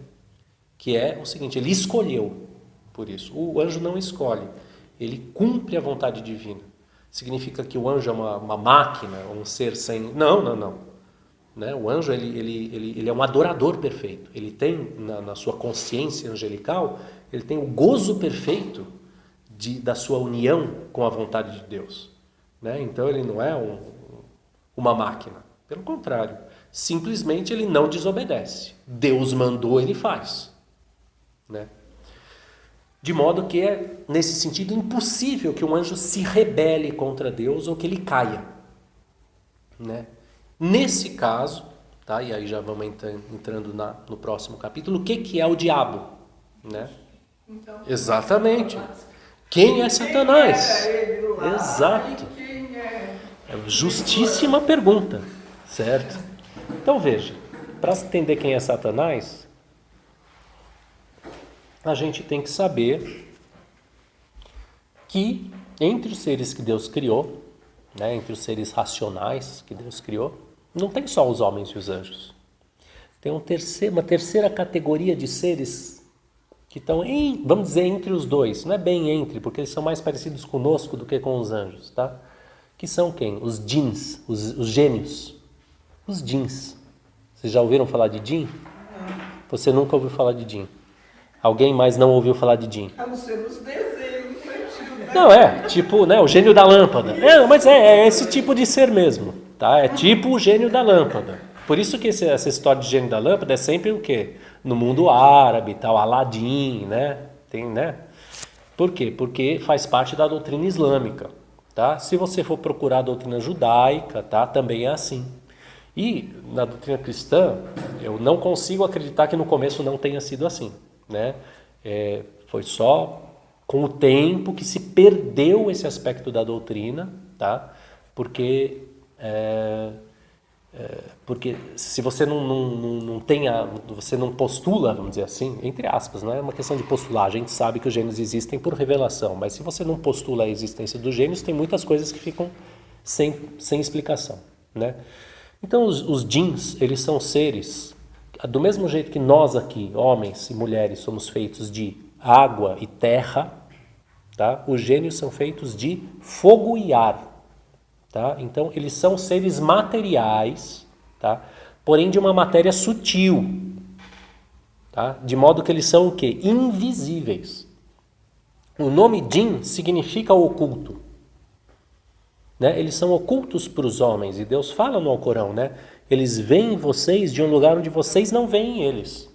que é o seguinte: ele escolheu por isso. O anjo não escolhe, ele cumpre a vontade divina. Significa que o anjo é uma máquina, um ser sem... Não. Né? O anjo ele é um adorador perfeito. Ele tem, na sua consciência angelical, ele tem o gozo perfeito da sua união com a vontade de Deus. Né? Então ele não é uma máquina. Pelo contrário, simplesmente ele não desobedece. Deus mandou, ele faz. Né? De modo que é, nesse sentido, impossível que um anjo se rebele contra Deus ou que ele caia. Né? Nesse caso, tá? E aí já vamos entrando no próximo capítulo, o que é o diabo? Né?
Então,
exatamente. Quem é Satanás?
Quem era ele lá?
Exato.
Quem é?
Justíssima pergunta, certo? Então veja, para entender quem é Satanás, a gente tem que saber que entre os seres que Deus criou, né, entre os seres racionais que Deus criou, não tem só os homens e os anjos. Tem uma terceira categoria de seres que estão, vamos dizer, entre os dois. Não é bem entre, porque eles são mais parecidos conosco do que com os anjos, tá? Que são quem? Os djinns, os gênios. Os djinns. Vocês já ouviram falar de djinn? Você nunca ouviu falar de djinn. Alguém mais não ouviu falar de djinn?
A não ser nos desenhos infantis, né?
Não, tipo, né, o gênio da lâmpada. Mas é esse tipo de ser mesmo, tá? É tipo o gênio da lâmpada. Por isso que essa história de gênio da lâmpada é sempre o quê? No mundo árabe, tal, Aladim, né? Tem, né? Por quê? Porque faz parte da doutrina islâmica, tá? Se você for procurar a doutrina judaica, tá? Também é assim. E na doutrina cristã, eu não consigo acreditar que no começo não tenha sido assim, né? Foi só com o tempo que se perdeu esse aspecto da doutrina, tá? Porque Porque se você você não postula, vamos dizer assim, entre aspas, não é uma questão de postular, a gente sabe que os gênios existem por revelação, mas se você não postula a existência dos gênios, tem muitas coisas que ficam sem explicação, né? Então os djinns, eles são seres, do mesmo jeito que nós aqui, homens e mulheres, somos feitos de água e terra, tá? Os gênios são feitos de fogo e ar. Tá? Então, eles são seres materiais, tá? Porém de uma matéria sutil, tá? De modo que eles são o quê? Invisíveis. O nome Jinn significa oculto, né? Eles são ocultos para os homens, e Deus fala no Alcorão, né? Eles veem vocês de um lugar onde vocês não veem eles,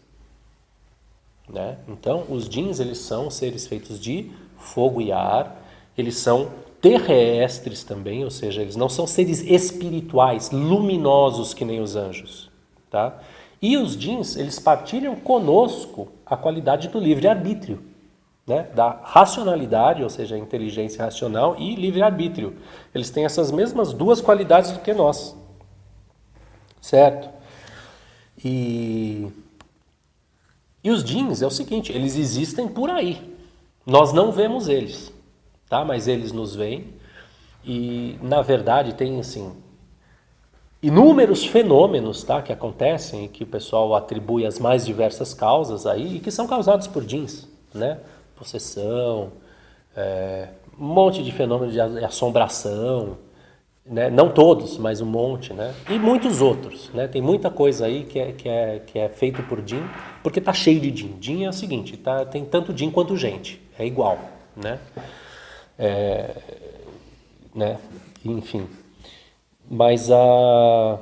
né? Então, os Jinns, eles são seres feitos de fogo e ar, eles são terrestres também, ou seja, eles não são seres espirituais, luminosos que nem os anjos, tá? E os djinns, eles partilham conosco a qualidade do livre-arbítrio, né? Da racionalidade, ou seja, inteligência racional e livre-arbítrio. Eles têm essas mesmas duas qualidades do que nós, certo? E os djinns é o seguinte, eles existem por aí, nós não vemos eles. Tá? Mas eles nos veem e, na verdade, tem assim, inúmeros fenômenos, tá, que acontecem e que o pessoal atribui às mais diversas causas aí, e que são causados por djinns, né? Possessão, um monte de fenômenos de assombração, né? Não todos, mas um monte, né? E muitos outros, né? Tem muita coisa aí que é feito por djinn, porque tá cheio de djinn. Djinn é o seguinte, tem tanto djinn quanto gente, é igual, né? Né? Enfim, mas a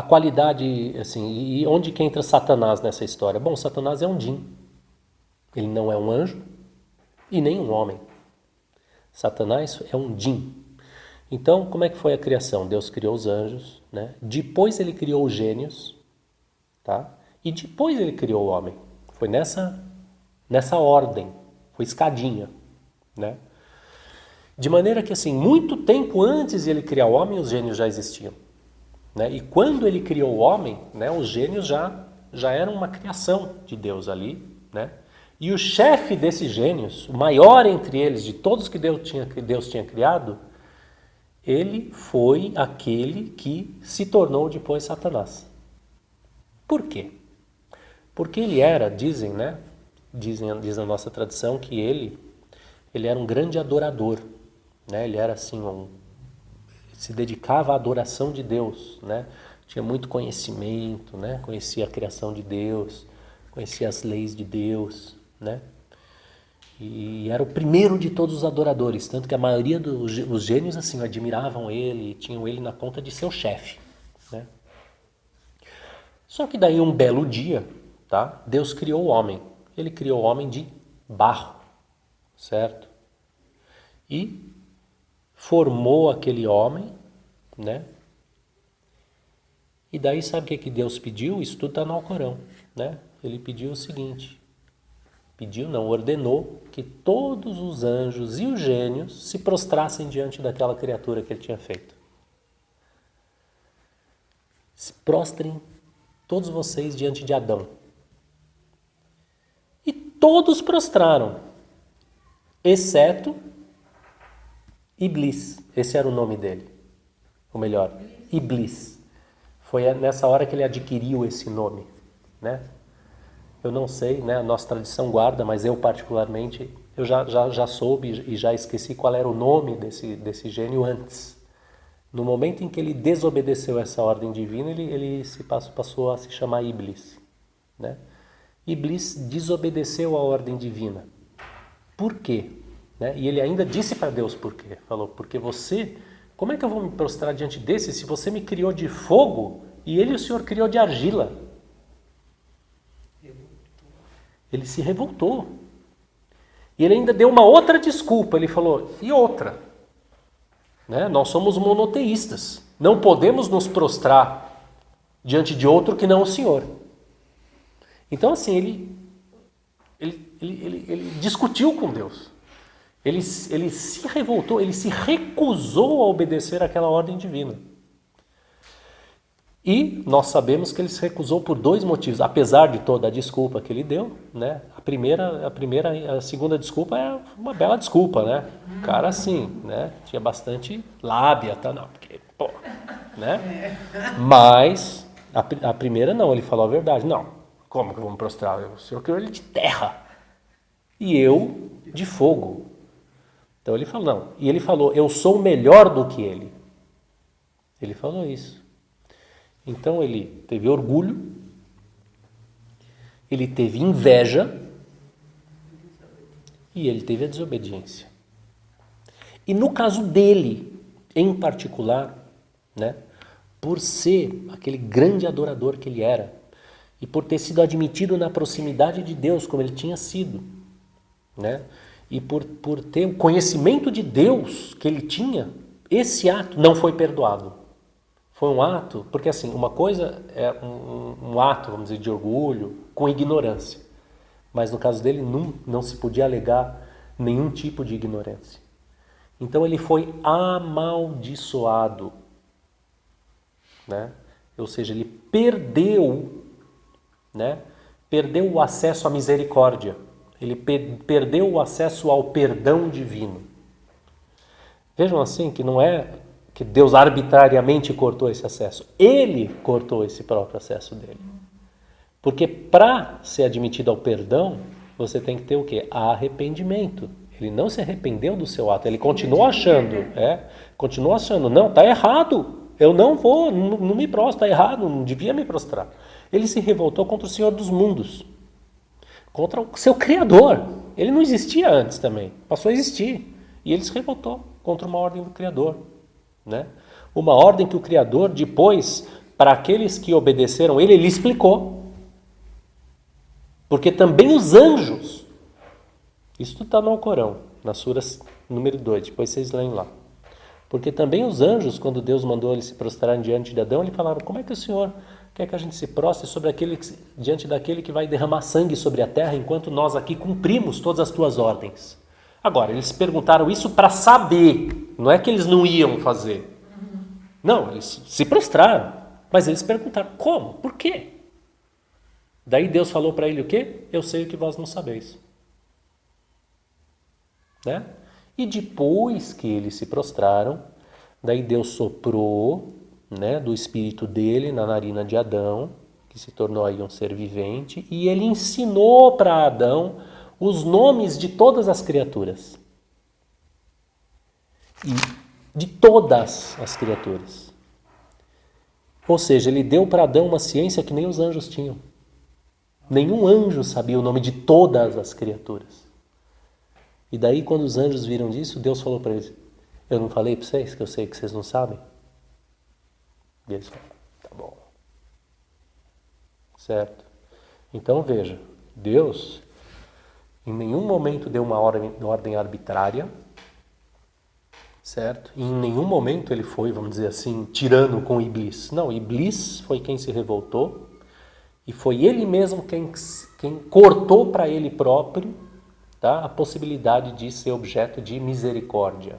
qualidade, assim, e onde que entra Satanás nessa história? Bom, Satanás é um djinn, ele não é um anjo e nem um homem. Satanás é um djinn. Então, como é que foi a criação? Deus criou os anjos, né? Depois ele criou os gênios, tá? E depois ele criou o homem. Foi nessa ordem, foi escadinha, né? De maneira que, assim, muito tempo antes de ele criar o homem, os gênios já existiam, né? E quando ele criou o homem, né, os gênios já eram uma criação de Deus ali, né? E o chefe desses gênios, o maior entre eles, de todos que Deus tinha criado, ele foi aquele que se tornou depois Satanás. Por quê? Porque ele era, dizem, né? Diz a nossa tradição que ele era um grande adorador, né? Ele era assim, se dedicava à adoração de Deus, né? Tinha muito conhecimento, né? Conhecia a criação de Deus, conhecia as leis de Deus, né? E era o primeiro de todos os adoradores, tanto que a maioria dos gênios assim admiravam ele, tinham ele na conta de seu chefe, né? Só que daí um belo dia, tá? Deus criou o homem. Ele criou o homem de barro, certo? E formou aquele homem, né? E daí sabe o que Deus pediu? Isso tudo está no Alcorão, né? Ele pediu o seguinte, ordenou que todos os anjos e os gênios se prostrassem diante daquela criatura que ele tinha feito. Se prostrem todos vocês diante de Adão. E todos prostraram, exceto Iblis. Esse era o nome dele. Ou melhor, Iblis. Foi nessa hora que ele adquiriu esse nome, né? Eu não sei, né? A nossa tradição guarda, mas eu particularmente, eu já soube e já esqueci qual era o nome desse gênio antes. No momento em que ele desobedeceu essa ordem divina, ele passou a se chamar Iblis, né? Iblis desobedeceu a ordem divina. Por quê? Né? E ele ainda disse para Deus por quê. Falou, porque como é que eu vou me prostrar diante desse se você me criou de fogo e o Senhor criou de argila? Ele se revoltou. E ele ainda deu uma outra desculpa. Ele falou, e outra? Né? Nós somos monoteístas. Não podemos nos prostrar diante de outro que não o Senhor. Então, assim, ele discutiu com Deus. Ele se revoltou, ele se recusou a obedecer àquela ordem divina. E nós sabemos que ele se recusou por 2 motivos, apesar de toda a desculpa que ele deu, né? A segunda desculpa é uma bela desculpa, né? O cara assim, né? Tinha bastante lábia, tá? Não, porque, pô, né? Mas a primeira não, ele falou a verdade. Não, como que eu vou me prostrar? O Senhor criou ele de terra e eu de fogo. Então ele falou, não. E ele falou, eu sou melhor do que ele. Ele falou isso. Então ele teve orgulho, ele teve inveja e ele teve a desobediência. E no caso dele, em particular, né, por ser aquele grande adorador que ele era e por ter sido admitido na proximidade de Deus como ele tinha sido, né, e por ter o conhecimento de Deus que ele tinha, esse ato não foi perdoado. Foi um ato, porque assim, uma coisa é um ato, vamos dizer, de orgulho, com ignorância. Mas no caso dele, não se podia alegar nenhum tipo de ignorância. Então ele foi amaldiçoado, né? Ou seja, ele perdeu, né? Perdeu o acesso à misericórdia. Ele perdeu o acesso ao perdão divino. Vejam assim que não é que Deus arbitrariamente cortou esse acesso. Ele cortou esse próprio acesso dele. Porque para ser admitido ao perdão, você tem que ter o quê? Arrependimento. Ele não se arrependeu do seu ato. Ele continuou achando, não, está errado. Eu não vou, não me prostro, está errado, não devia me prostrar. Ele se revoltou contra o Senhor dos mundos. Contra o seu Criador. Ele não existia antes também. Passou a existir. E ele se revoltou contra uma ordem do Criador. Né? Uma ordem que o Criador, depois, para aqueles que obedeceram ele explicou. Porque também os anjos, isso está no Alcorão, na Sura número 2, depois vocês leem lá. Porque também os anjos, quando Deus mandou eles se prostrarem diante de Adão, eles falaram, como é que o Senhor quer que a gente se prostre diante daquele que vai derramar sangue sobre a terra, enquanto nós aqui cumprimos todas as tuas ordens? Agora, eles perguntaram isso para saber, não é que eles não iam fazer. Não, eles se prostraram, mas eles perguntaram, como? Por quê? Daí Deus falou para ele o quê? Eu sei o que vós não sabeis. Né? E depois que eles se prostraram, daí Deus soprou, né, do espírito dele na narina de Adão, que se tornou aí um ser vivente, e ele ensinou para Adão os nomes de todas as criaturas. E de todas as criaturas. Ou seja, ele deu para Adão uma ciência que nem os anjos tinham. Nenhum anjo sabia o nome de todas as criaturas. E daí, quando os anjos viram disso, Deus falou para eles, eu não falei para vocês que eu sei que vocês não sabem? E eles falaram, tá bom. Certo? Então, veja, Deus em nenhum momento deu uma ordem arbitrária, certo? E em nenhum momento ele foi, vamos dizer assim, tirano com Iblis. Não, Iblis foi quem se revoltou e foi ele mesmo quem cortou para ele próprio, tá, a possibilidade de ser objeto de misericórdia.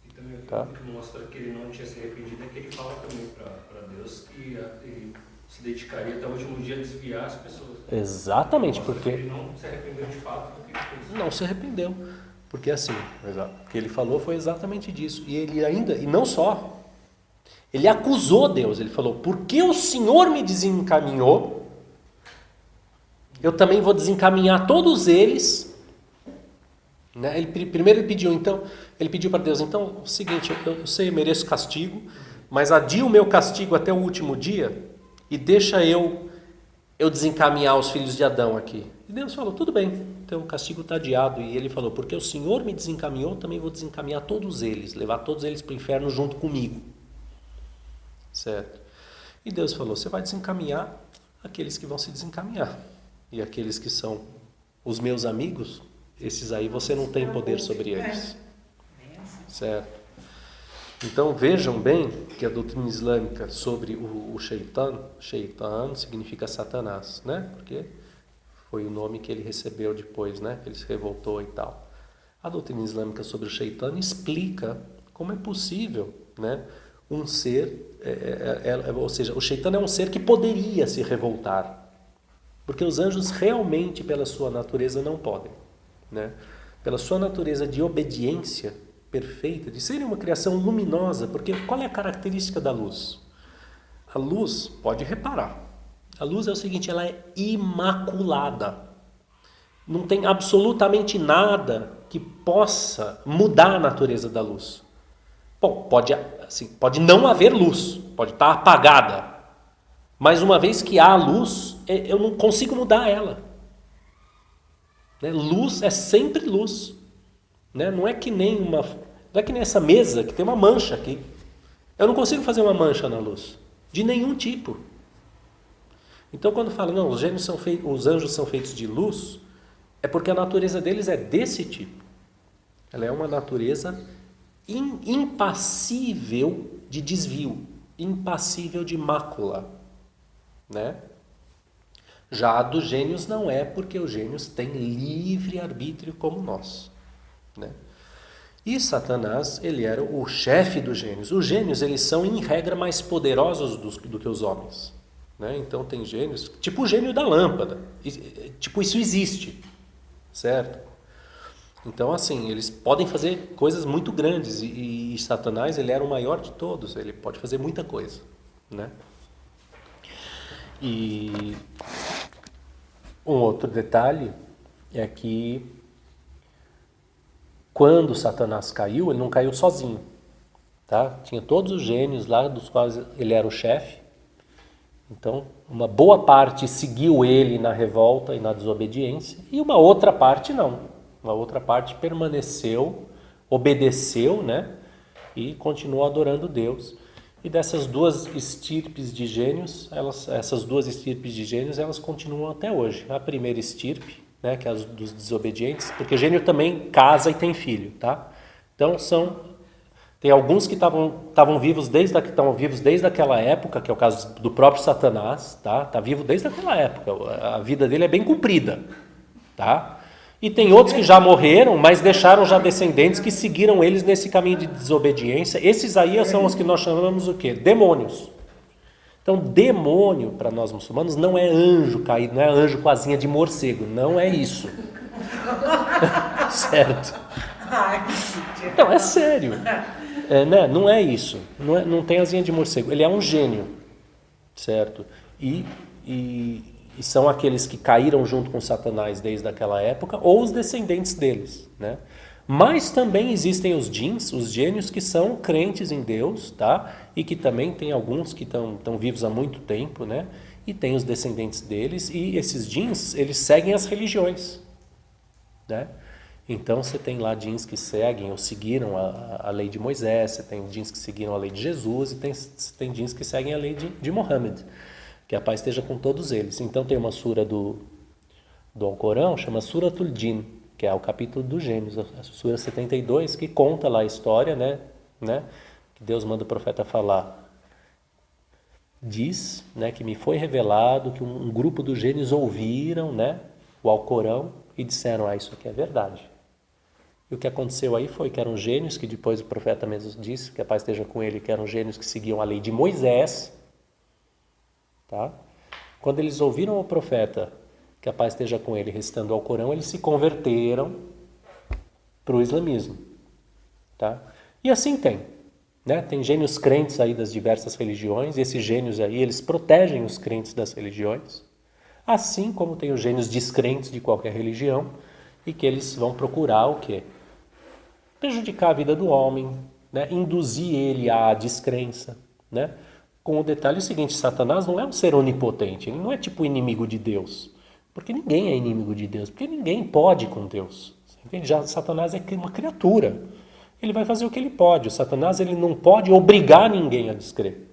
E também
tá?
O que mostra que ele não tinha se arrependido é que ele fala também para Deus que ele se dedicaria até o último dia a desviar as pessoas.
Exatamente, porque
ele não se arrependeu de fato do que ele fez.
Não se arrependeu, porque assim, o que ele falou foi exatamente disso. E ele ainda, e não só, ele acusou Deus, ele falou, porque o Senhor me desencaminhou, eu também vou desencaminhar todos eles. Né? Primeiro ele pediu para Deus, então, é o seguinte, eu sei, eu mereço castigo, mas adia o meu castigo até o último dia e deixa eu desencaminhar os filhos de Adão aqui. E Deus falou, tudo bem, então o castigo está adiado. E ele falou, porque o Senhor me desencaminhou, também vou desencaminhar todos eles, levar todos eles para o inferno junto comigo. Certo? E Deus falou, você vai desencaminhar aqueles que vão se desencaminhar. E aqueles que são os meus amigos, esses aí você não tem poder sobre eles. Certo? Então vejam bem que a doutrina islâmica sobre o Shaitan significa Satanás, né? Porque foi o nome que ele recebeu depois, né? Que ele se revoltou e tal. A doutrina islâmica sobre o Shaitan explica como é possível, né, um ser, ou seja, o Shaitã é um ser que poderia se revoltar, porque os anjos realmente, pela sua natureza, não podem, né? Pela sua natureza de obediência perfeita, de serem uma criação luminosa, porque qual é a característica da luz? A luz, pode reparar, a luz é o seguinte, ela é imaculada. Não tem absolutamente nada que possa mudar a natureza da luz. Bom, pode não haver luz, pode estar apagada. Mas uma vez que há luz, eu não consigo mudar ela. Né? Luz é sempre luz. Né? Não é que nem essa mesa que tem uma mancha aqui. Eu não consigo fazer uma mancha na luz. De nenhum tipo. Então quando fala, não, os anjos são feitos de luz, é porque a natureza deles é desse tipo. Ela é uma natureza impassível de desvio, impassível de mácula, né? Já a dos gênios não é, porque os gênios têm livre arbítrio como nós, né? E Satanás, ele era o chefe dos gênios. Os gênios, eles são em regra mais poderosos do que os homens, né? Então tem gênios, tipo o gênio da lâmpada, tipo isso existe, certo? Então, assim, eles podem fazer coisas muito grandes e Satanás, ele era o maior de todos, ele pode fazer muita coisa, né? E um outro detalhe é que quando Satanás caiu, ele não caiu sozinho, tá? Tinha todos os gênios lá, dos quais ele era o chefe. Então, uma boa parte seguiu ele na revolta e na desobediência, e uma outra parte não. Uma outra parte permaneceu, obedeceu, né? E continuou adorando Deus. E dessas duas estirpes de gênios, elas continuam até hoje. A primeira estirpe, né, que é a dos desobedientes, porque gênio também casa e tem filho, tá? Então tem alguns que estavam vivos desde aquela época, que é o caso do próprio Satanás, tá? Tá vivo desde aquela época. A vida dele é bem comprida, tá? E tem outros que já morreram, mas deixaram já descendentes que seguiram eles nesse caminho de desobediência. Esses aí são os que nós chamamos o quê? Demônios. Então, demônio, para nós muçulmanos, não é anjo caído, não é anjo com asinha de morcego. Não é isso. Certo? Não, é sério. Né? Não é isso. Não tem asinha de morcego. Ele é um gênio. Certo? E são aqueles que caíram junto com Satanás desde aquela época, ou os descendentes deles, né? Mas também existem os jins, os gênios, que são crentes em Deus, tá? E que também tem alguns que estão vivos há muito tempo, né? E tem os descendentes deles, e esses jins, eles seguem as religiões, né? Então você tem lá jins que seguem ou seguiram a lei de Moisés, você tem jins que seguiram a lei de Jesus, e tem jins que seguem a lei de Mohammed. Que a paz esteja com todos eles. Então tem uma sura do Alcorão, chama Suratul Jin, que é o capítulo dos gênios, a sura 72, que conta lá a história, né? Que Deus manda o profeta falar. Diz, né, que me foi revelado que um grupo dos gênios ouviram, né, o Alcorão e disseram, isso aqui é verdade. E o que aconteceu aí foi que eram gênios, que depois o profeta mesmo disse, que a paz esteja com ele, que eram gênios que seguiam a lei de Moisés. Tá? Quando eles ouviram o profeta, que a paz esteja com ele, recitando o Alcorão, eles se converteram para o islamismo. Tá? E assim tem. Né? Tem gênios crentes aí das diversas religiões, e esses gênios aí, eles protegem os crentes das religiões, assim como tem os gênios descrentes de qualquer religião, e que eles vão procurar o quê? Prejudicar a vida do homem, né? Induzir ele à descrença, né? Com o detalhe seguinte, Satanás não é um ser onipotente, ele não é tipo inimigo de Deus, porque ninguém é inimigo de Deus, porque ninguém pode com Deus. Já Satanás é uma criatura, ele vai fazer o que ele pode. O Satanás, ele não pode obrigar ninguém a descrer,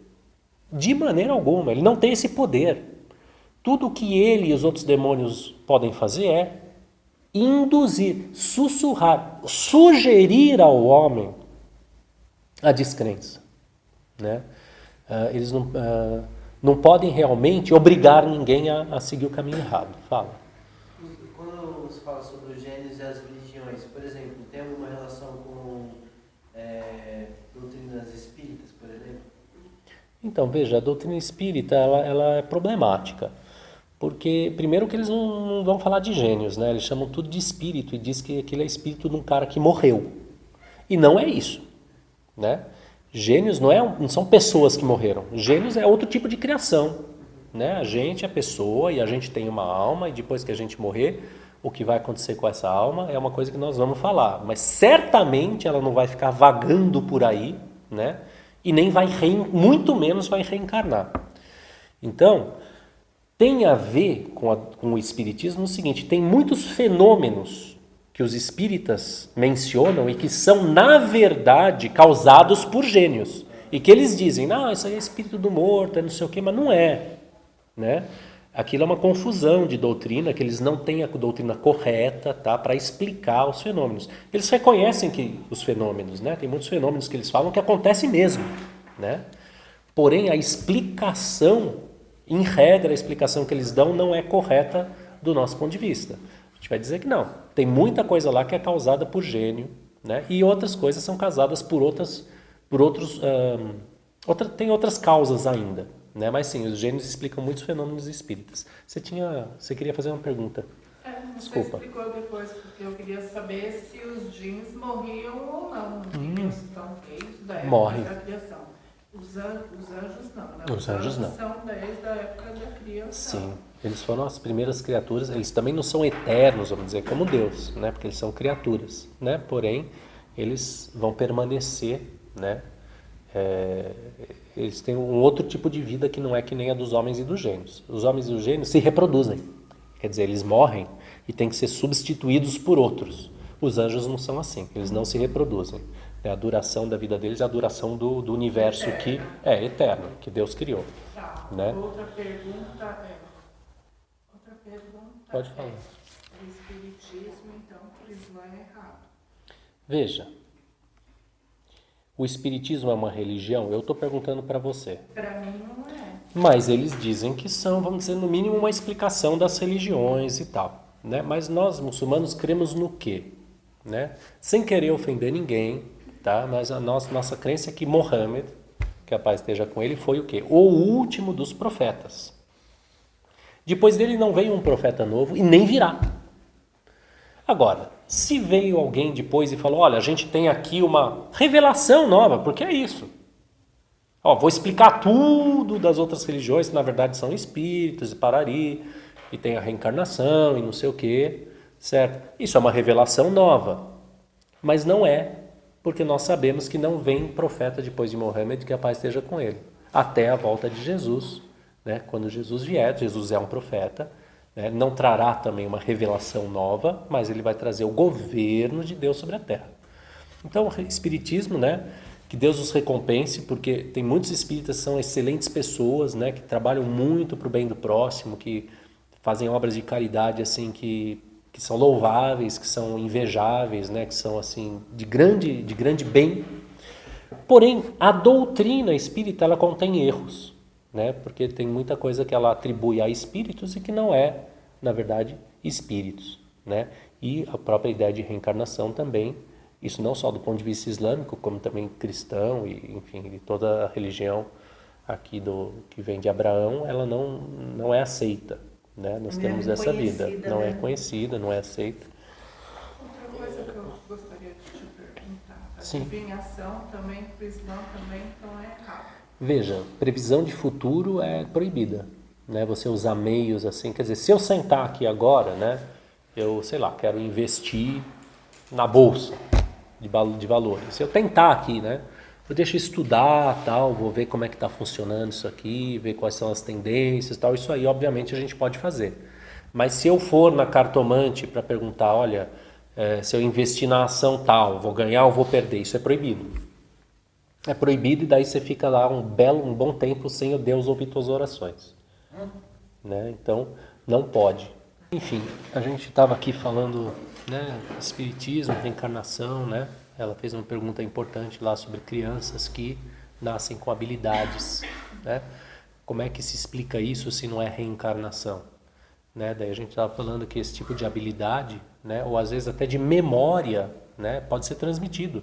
de maneira alguma, ele não tem esse poder. Tudo o que ele e os outros demônios podem fazer é induzir, sussurrar, sugerir ao homem a descrença, né? Eles não podem realmente obrigar ninguém a seguir o caminho errado. Fala.
Quando você fala sobre os gênios e as religiões, por exemplo, tem alguma relação com doutrinas espíritas, por exemplo?
Então, veja, a doutrina espírita, ela é problemática. Porque, primeiro que eles não vão falar de gênios, né? Eles chamam tudo de espírito e diz que aquele é espírito de um cara que morreu. E não é isso, né? Gênios não são pessoas que morreram. Gênios é outro tipo de criação, né? A gente é pessoa e a gente tem uma alma e depois que a gente morrer, o que vai acontecer com essa alma é uma coisa que nós vamos falar. Mas certamente ela não vai ficar vagando por aí, né? E nem vai, muito menos vai reencarnar. Então, tem a ver com o espiritismo o seguinte, tem muitos fenômenos que os espíritas mencionam e que são, na verdade, causados por gênios. E que eles dizem, não, isso aí é espírito do morto, é não sei o quê, mas não é, né? Aquilo é uma confusão de doutrina, que eles não têm a doutrina correta, tá, para explicar os fenômenos. Eles reconhecem que os fenômenos, né? Tem muitos fenômenos que eles falam que acontecem mesmo, né? Porém, a explicação, em regra, a explicação que eles dão não é correta do nosso ponto de vista. A gente vai dizer que não. Tem muita coisa lá que é causada por gênio, né? E outras coisas são causadas por outros, tem outras causas ainda, né? Mas sim, os gênios explicam muitos fenômenos espíritas. Você queria fazer uma pergunta? Desculpa.
Você explicou depois, porque eu queria saber se os jeans morriam ou não. Eles estão desde da época
Morrem.
da criação. Os anjos não, né?
Os anjos não.
São desde a época da criação.
Sim, eles foram as primeiras criaturas, eles também não são eternos, vamos dizer, como Deus, né? Porque eles são criaturas, né? Porém, eles vão permanecer, né? Eles têm um outro tipo de vida que não é que nem a dos homens e dos gênios. Os homens e os gênios se reproduzem, quer dizer, eles morrem e têm que ser substituídos por outros. Os anjos não são assim, eles não se reproduzem. A duração da vida deles é a duração do universo que é eterno, que Deus criou.
Tá.
Né?
Outra pergunta.
Pode falar.
O espiritismo, então, Prisma é errado.
Veja, o espiritismo é uma religião? Eu estou perguntando para você.
Para mim não é.
Mas eles dizem que são, vamos dizer, no mínimo uma explicação das religiões e tal. Né? Mas nós, muçulmanos, cremos no quê? Né? Sem querer ofender ninguém, tá? Mas a nossa crença é que Mohammed, que a paz esteja com ele, foi o quê? O último dos profetas. Depois dele não veio um profeta novo e nem virá. Agora, se veio alguém depois e falou, olha, a gente tem aqui uma revelação nova, porque é isso. Ó, vou explicar tudo das outras religiões, que na verdade são espíritos e parari, e tem a reencarnação e não sei o quê, certo? Isso é uma revelação nova, mas não é, porque nós sabemos que não vem profeta depois de Mohammed, que a paz esteja com ele, até a volta de Jesus, né? Quando Jesus vier, Jesus é um profeta, né? Não trará também uma revelação nova, mas ele vai trazer o governo de Deus sobre a terra. Então, o espiritismo, né? Que Deus os recompense, porque tem muitos espíritas que são excelentes pessoas, né? Que trabalham muito para o bem do próximo, que fazem obras de caridade assim que são louváveis, que são invejáveis, né? Que são assim de grande bem. Porém, a doutrina espírita ela contém erros, né? Porque tem muita coisa que ela atribui a espíritos e que não é, na verdade, espíritos, né? E a própria ideia de reencarnação também, isso não só do ponto de vista islâmico, como também cristão e, enfim, de toda a religião aqui que vem de Abraão, ela não é aceita, né? Nós temos essa vida, não é conhecida, não é aceita.
Outra coisa que eu gostaria de te perguntar, a
Sim.
adivinhação também, para o Islã também, então é errado.
Veja, previsão de futuro é proibida, né? Você usar meios assim, quer dizer, se eu sentar aqui agora, né? Eu, sei lá, quero investir na bolsa de valores. Se eu tentar aqui, né? Eu deixo estudar, tal, vou ver como é que está funcionando isso aqui, ver quais são as tendências, tal. Isso aí, obviamente, a gente pode fazer. Mas se eu for na cartomante para perguntar, olha, se eu investir na ação tal, vou ganhar ou vou perder, isso é proibido. É proibido e daí você fica lá um bom tempo sem o Deus ouvir tuas orações. Né? Então, não pode. Enfim, a gente estava aqui falando, né, espiritismo, reencarnação, né? Ela fez uma pergunta importante lá sobre crianças que nascem com habilidades, né? Como é que se explica isso se não é reencarnação? Né? Daí a gente estava falando que esse tipo de habilidade, né, ou às vezes até de memória, né, pode ser transmitido.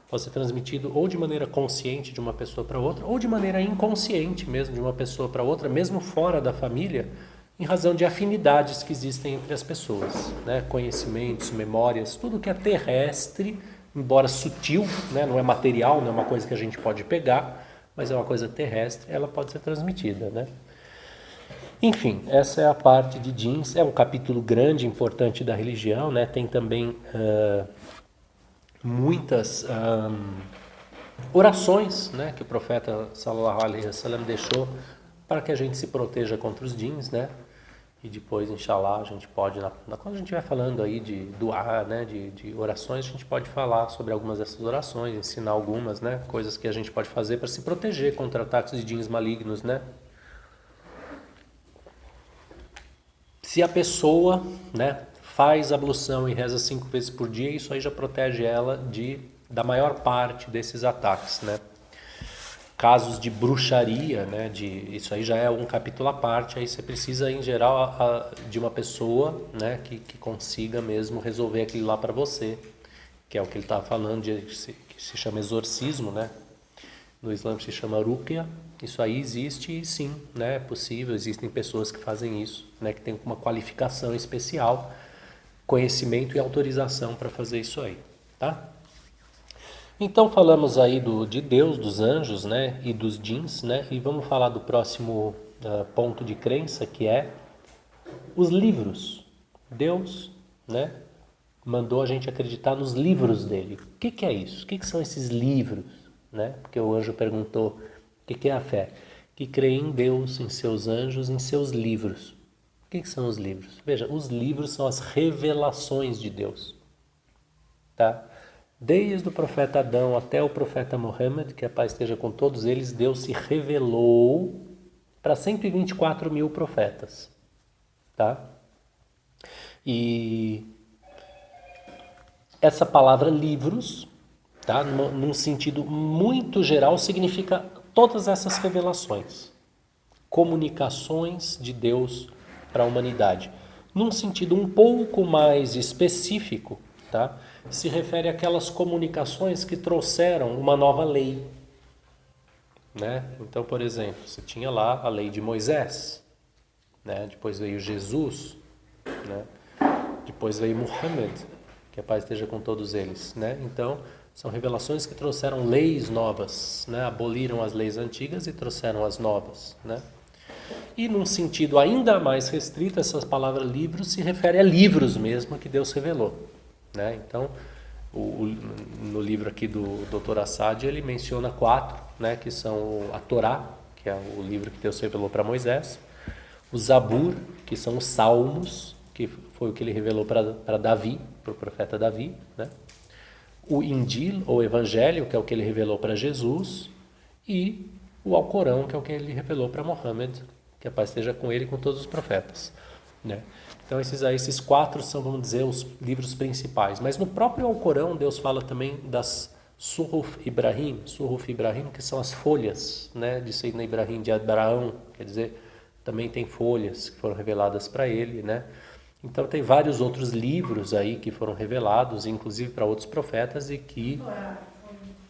pode ser transmitido ou de maneira consciente de uma pessoa para outra, ou de maneira inconsciente mesmo de uma pessoa para outra, mesmo fora da família, em razão de afinidades que existem entre as pessoas, né? Conhecimentos, memórias, tudo que é terrestre, embora sutil, né? Não é material, não é uma coisa que a gente pode pegar, mas é uma coisa terrestre, ela pode ser transmitida, né? Enfim, essa é a parte de jeans, é um capítulo grande, importante da religião, né? Tem também muitas orações, né? Que o profeta sallallahu alaihi wasallam deixou para que a gente se proteja contra os jeans, né? E depois, inshallah, a gente pode, quando a gente vai falando aí de duá, né? De orações, a gente pode falar sobre algumas dessas orações, ensinar algumas, né? Coisas que a gente pode fazer para se proteger contra ataques de jeans malignos, né? Se a pessoa, né, faz ablução e reza 5 vezes por dia, isso aí já protege ela da maior parte desses ataques, né? Casos de bruxaria, né, isso aí já é um capítulo à parte, aí você precisa, em geral, de uma pessoa, né, que consiga mesmo resolver aquilo lá para você, que é o que ele está falando, que se chama exorcismo, né? No Islã se chama ruqya. Isso aí existe e sim, né, é possível, existem pessoas que fazem isso, né, que têm uma qualificação especial, conhecimento e autorização para fazer isso aí, tá? Então falamos aí de Deus, dos anjos, né, e dos jins, né, e vamos falar do próximo ponto de crença, que é os livros. Deus, né, mandou a gente acreditar nos livros dele. O que é isso? O que são esses livros? Né? Porque o anjo perguntou, o que é a fé? Que crê em Deus, em seus anjos, em seus livros. O que são os livros? Veja, os livros são as revelações de Deus. Tá? Desde o profeta Adão até o profeta Muhammad, que a paz esteja com todos eles, Deus se revelou para 124 mil profetas. Tá? E essa palavra livros, tá? Num sentido muito geral, significa todas essas revelações, comunicações de Deus para a humanidade. Num sentido um pouco mais específico, tá? Se refere àquelas comunicações que trouxeram uma nova lei, né? Então, por exemplo, você tinha lá a lei de Moisés, né? Depois veio Jesus, né? Depois veio Muhammad, que a paz esteja com todos eles, né? Então, são revelações que trouxeram leis novas, né? Aboliram as leis antigas e trouxeram as novas, né? E num sentido ainda mais restrito, essa palavra livros se refere a livros mesmo que Deus revelou, né? Então, no livro aqui do Dr. Assad, ele menciona 4, né? Que são a Torá, que é o livro que Deus revelou para Moisés, o Zabur, que são os Salmos, que foi o que ele revelou para Davi, para o profeta Davi, né? O Injil, ou Evangelho, que é o que ele revelou para Jesus, e o Alcorão, que é o que ele revelou para Muhammad, que a paz esteja com ele e com todos os profetas, né? Então esses 4 são, vamos dizer, os livros principais. Mas no próprio Alcorão, Deus fala também das Suhuf Ibrahim, que são as folhas, né, de Sayyidina Ibrahim, de Abraão, quer dizer, também tem folhas que foram reveladas para ele, né? Então tem vários outros livros aí que foram revelados, inclusive para outros profetas, e que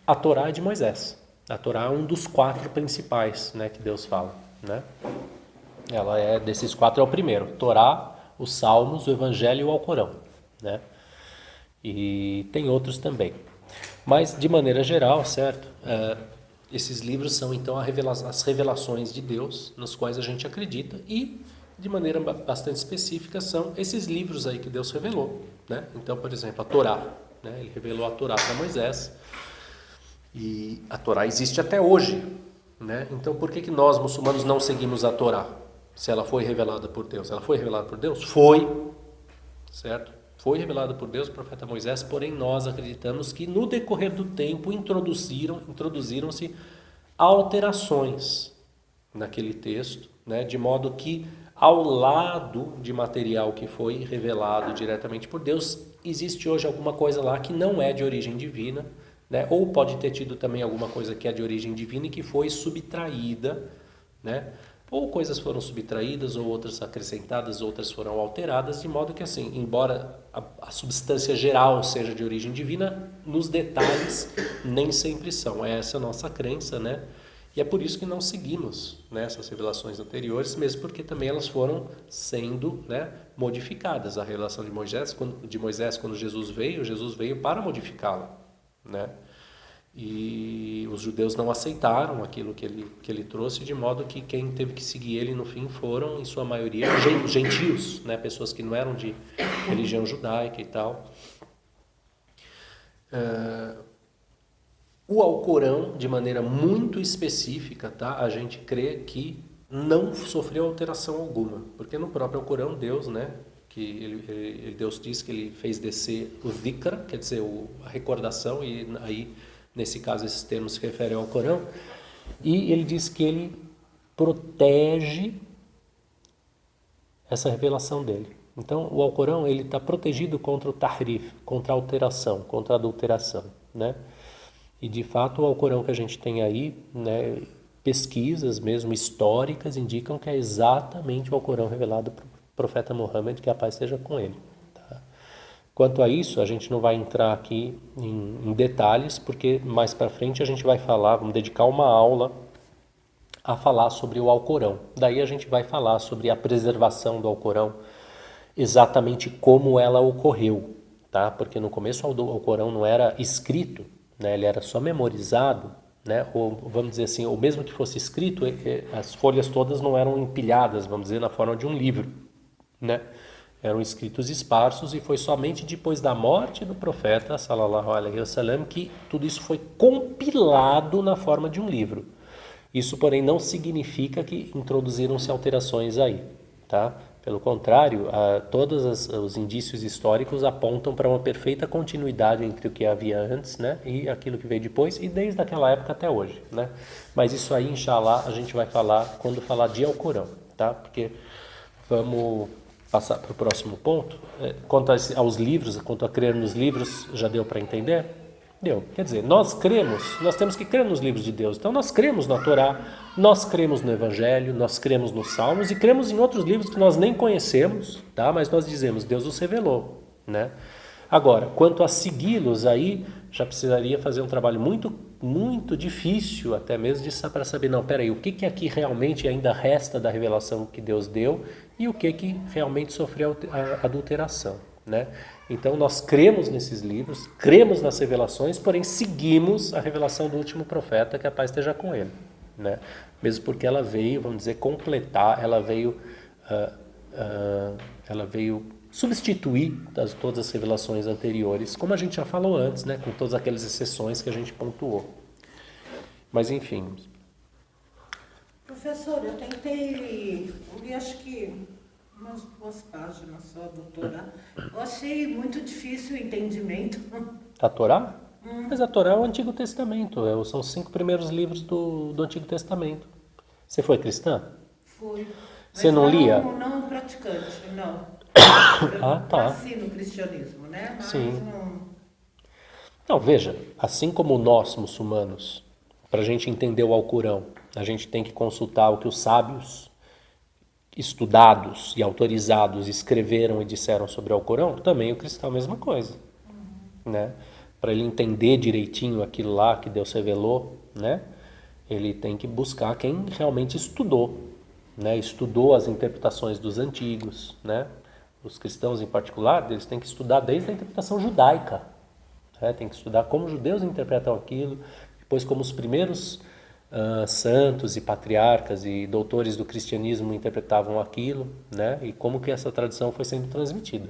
a Torá é de Moisés. A Torá é um dos 4 principais, né, que Deus fala, né? Ela é desses 4 é o primeiro: Torá, os Salmos, o Evangelho e o Alcorão, né? E tem outros também. Mas de maneira geral, certo? Esses livros são então as revelações de Deus, nas quais a gente acredita, e de maneira bastante específica são esses livros aí que Deus revelou, né? Então, por exemplo, a Torá, né? Ele revelou a Torá para Moisés, e a Torá existe até hoje, né? Então, por que nós muçulmanos não seguimos a Torá? Se ela foi revelada por Deus, ela foi revelada por Deus? Foi, certo? Foi revelada por Deus, o profeta Moisés, porém nós acreditamos que no decorrer do tempo introduziram-se alterações naquele texto, né? De modo que ao lado de material que foi revelado diretamente por Deus, existe hoje alguma coisa lá que não é de origem divina, né? Ou pode ter tido também alguma coisa que é de origem divina e que foi subtraída, né, Ou coisas foram subtraídas, ou outras acrescentadas, outras foram alteradas, de modo que, assim, embora a substância geral seja de origem divina, nos detalhes nem sempre são. Essa é a nossa crença, né? E é por isso que não seguimos, né, essas revelações anteriores, mesmo porque também elas foram sendo, né, modificadas. A revelação de Moisés, quando Jesus veio para modificá-la, né? E os judeus não aceitaram aquilo que ele trouxe, de modo que quem teve que seguir ele no fim foram, em sua maioria, gentios, né, pessoas que não eram de religião judaica e tal. O Alcorão, de maneira muito específica, tá? A gente crê que não sofreu alteração alguma, porque no próprio Alcorão Deus, né, que Deus diz que ele fez descer o dhikr, quer dizer, a recordação, e aí nesse caso esses termos se referem ao Alcorão, e ele diz que ele protege essa revelação dele. Então o Alcorão ele está protegido contra o tahrif, contra a alteração, contra a adulteração, né? E de fato o Alcorão que a gente tem aí, né, pesquisas mesmo históricas indicam que é exatamente o Alcorão revelado para o profeta Muhammad, que a paz seja com ele. Tá? Quanto a isso, a gente não vai entrar aqui em detalhes, porque mais para frente a gente vai falar, vamos dedicar uma aula a falar sobre o Alcorão. Daí a gente vai falar sobre a preservação do Alcorão, exatamente como ela ocorreu, tá? Porque no começo o Alcorão não era escrito, né? Ele era só memorizado, né? Ou vamos dizer assim, ou mesmo que fosse escrito, as folhas todas não eram empilhadas, vamos dizer, na forma de um livro, né? Eram escritos esparsos, e foi somente depois da morte do profeta, sallallahu alaihi wasallam, que tudo isso foi compilado na forma de um livro. Isso, porém, não significa que introduziram-se alterações aí, tá? Pelo contrário, todos os indícios históricos apontam para uma perfeita continuidade entre o que havia antes, né, e aquilo que veio depois, e desde aquela época até hoje, né? Mas isso aí, inshallah, a gente vai falar quando falar de Alcorão, tá? Porque vamos passar para o próximo ponto. Quanto aos livros, quanto a crer nos livros, já deu para entender? Deu. Quer dizer, nós temos que crer nos livros de Deus. Então nós cremos na Torá, nós cremos no Evangelho, nós cremos nos Salmos e cremos em outros livros que nós nem conhecemos, tá? Mas nós dizemos, Deus os revelou, né? Agora, quanto a segui-los, aí já precisaria fazer um trabalho muito, muito difícil, até mesmo para saber, não, peraí, o que aqui realmente ainda resta da revelação que Deus deu e o que realmente sofreu a adulteração, né? Então nós cremos nesses livros, cremos nas revelações, porém seguimos a revelação do último profeta, que a paz esteja com ele, né? Mesmo porque ela veio, vamos dizer, completar, ela veio substituir todas as revelações anteriores, como a gente já falou antes, né? Com todas aquelas exceções que a gente pontuou. Mas enfim.
Professor, eu tentei, acho que umas 2 páginas só, doutora. Eu achei muito difícil o entendimento.
A Torá? Mas a Torá é o Antigo Testamento, são os 5 primeiros livros do Antigo Testamento. Você foi cristã?
Fui.
Você não lia?
Não praticante, não.
Ah, tá.
Nasci no cristianismo, né? Mas
sim. Não, veja, assim como nós, muçulmanos, para a gente entender o Alcorão, a gente tem que consultar o que os sábios estudados e autorizados escreveram e disseram sobre o Alcorão, também o cristão a mesma coisa, né? Para ele entender direitinho aquilo lá que Deus revelou, né? Ele tem que buscar quem realmente estudou, né? Estudou as interpretações dos antigos, né? Os cristãos em particular, eles têm que estudar desde a interpretação judaica, né? Tem que estudar como os judeus interpretam aquilo, depois como os primeiros santos e patriarcas e doutores do cristianismo interpretavam aquilo, né? E como que essa tradição foi sendo transmitida.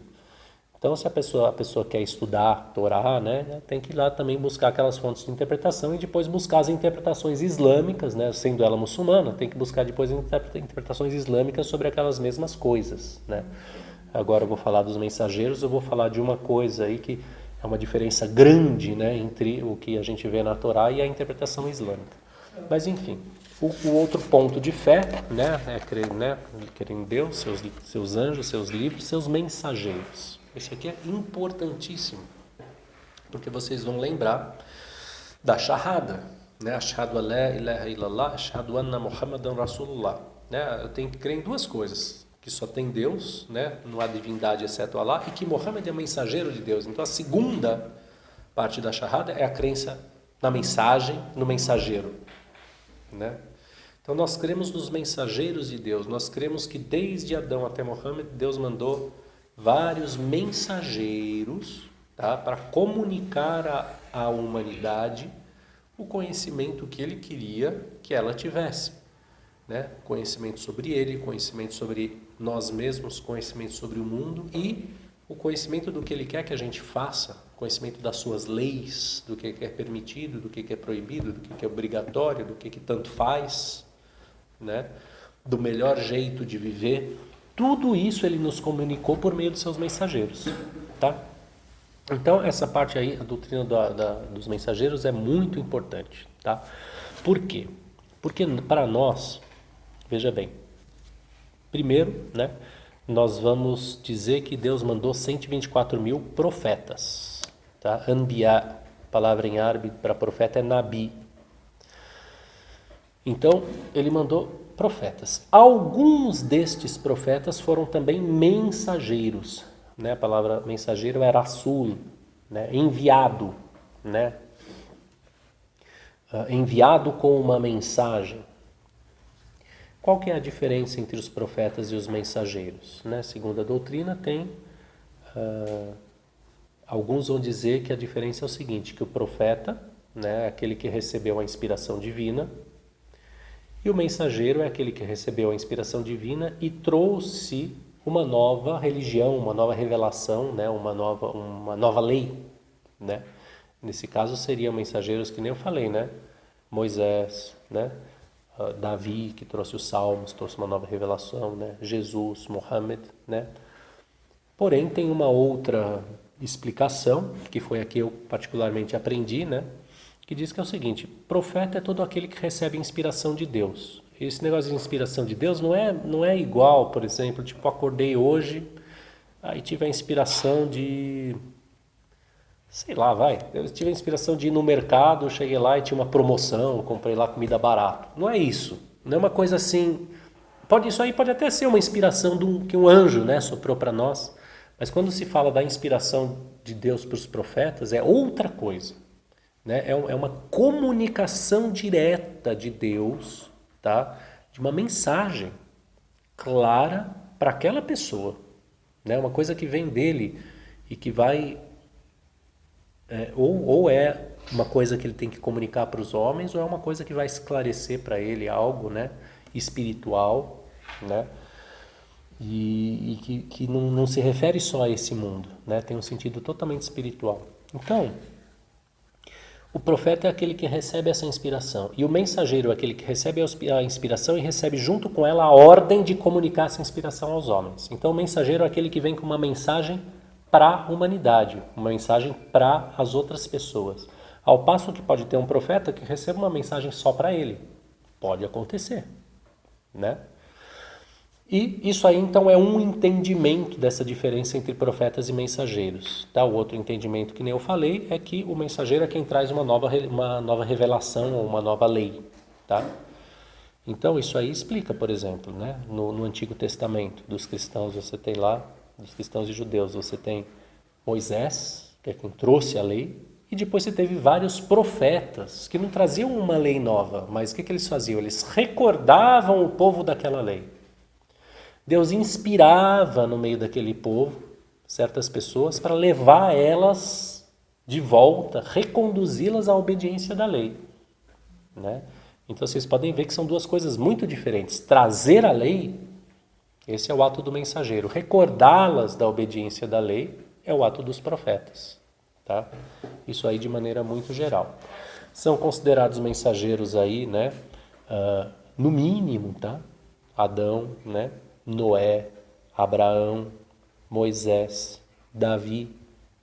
Então, se a pessoa quer estudar a Torá, né, tem que ir lá também buscar aquelas fontes de interpretação e depois buscar as interpretações islâmicas, né, sendo ela muçulmana, tem que buscar depois interpretações islâmicas sobre aquelas mesmas coisas, né? Agora eu vou falar dos mensageiros, eu vou falar de uma coisa aí que é uma diferença grande, né, entre o que a gente vê na Torá e a interpretação islâmica. Mas enfim, o outro ponto de fé, né, é crer em Deus, seus anjos, seus livros, seus mensageiros. Esse aqui é importantíssimo, porque vocês vão lembrar da shahada, né? Ashhadu an la ilaha illallah, ashhadu anna Muhammadan Rasulullah. né? Eu tenho que crer em duas coisas. Que só tem Deus, né? Não há divindade exceto Allah, e que Muhammad é mensageiro de Deus. Então a segunda parte da Shahada é a crença na mensagem, no mensageiro, né? Então nós cremos nos mensageiros de Deus, nós cremos que desde Adão até Muhammad, Deus mandou vários mensageiros, tá? Para comunicar à humanidade o conhecimento que ele queria que ela tivesse, né? Conhecimento sobre ele, conhecimento sobre nós mesmos, conhecimento sobre o mundo e o conhecimento do que ele quer que a gente faça, conhecimento das suas leis, do que é permitido, do que é proibido, do que é obrigatório, do que tanto faz, né? Do melhor jeito de viver. Tudo isso ele nos comunicou por meio dos seus mensageiros, tá? Então essa parte aí, a doutrina dos mensageiros é muito importante, tá? Por quê? Porque para nós, veja bem, primeiro, né, nós vamos dizer que Deus mandou 124 mil profetas, tá? Anbiya, palavra em árabe para profeta é Nabi. Então, ele mandou profetas. Alguns destes profetas foram também mensageiros, né? A palavra mensageiro é Rasul, né? Enviado, né? Enviado com uma mensagem. Qual que é a diferença entre os profetas e os mensageiros? Né? Segundo a doutrina, tem... alguns vão dizer que a diferença é o seguinte, que o profeta, né, é aquele que recebeu a inspiração divina, e o mensageiro é aquele que recebeu a inspiração divina e trouxe uma nova religião, uma nova revelação, né, uma nova lei, né? Nesse caso seriam mensageiros que nem eu falei, né? Moisés, né? Davi, que trouxe os salmos, trouxe uma nova revelação, né? Jesus, Muhammad, né? Porém, tem uma outra explicação, que foi a que eu particularmente aprendi, né? Que diz que é o seguinte, profeta é todo aquele que recebe inspiração de Deus. Esse negócio de inspiração de Deus não é igual, por exemplo, tipo, acordei hoje, aí tive a inspiração de... Sei lá, eu tive a inspiração de ir no mercado, cheguei lá e tinha uma promoção, comprei lá comida barata. Não é isso, não é uma coisa assim... Isso aí pode até ser uma inspiração que um anjo, né, soprou para nós, mas quando se fala da inspiração de Deus para os profetas, é outra coisa, né? É uma comunicação direta de Deus, tá? De uma mensagem clara para aquela pessoa, né? Uma coisa que vem dele e que vai... ou é uma coisa que ele tem que comunicar para os homens, ou é uma coisa que vai esclarecer para ele algo, né, espiritual, né, e que não se refere só a esse mundo, né, tem um sentido totalmente espiritual. Então, o profeta é aquele que recebe essa inspiração, e o mensageiro é aquele que recebe a inspiração e recebe junto com ela a ordem de comunicar essa inspiração aos homens. Então, o mensageiro é aquele que vem com uma mensagem para a humanidade, uma mensagem para as outras pessoas. Ao passo que pode ter um profeta que receba uma mensagem só para ele. Pode acontecer, né? E isso aí, então, é um entendimento dessa diferença entre profetas e mensageiros. Tá? O outro entendimento, que nem eu falei, é que o mensageiro é quem traz uma nova revelação ou uma nova lei. Tá? Então, isso aí explica, por exemplo, né? No Antigo Testamento dos cristãos, você tem lá, dos cristãos e judeus, você tem Moisés, que é quem trouxe a lei, e depois você teve vários profetas que não traziam uma lei nova, mas o que eles faziam? Eles recordavam o povo daquela lei. Deus inspirava no meio daquele povo certas pessoas para levar elas de volta, reconduzi-las à obediência da lei, né? Então vocês podem ver que são duas coisas muito diferentes. Trazer a lei, esse é o ato do mensageiro. Recordá-las da obediência da lei é o ato dos profetas, tá? Isso aí de maneira muito geral. São considerados mensageiros aí, né? No mínimo, tá? Adão, né? Noé, Abraão, Moisés, Davi,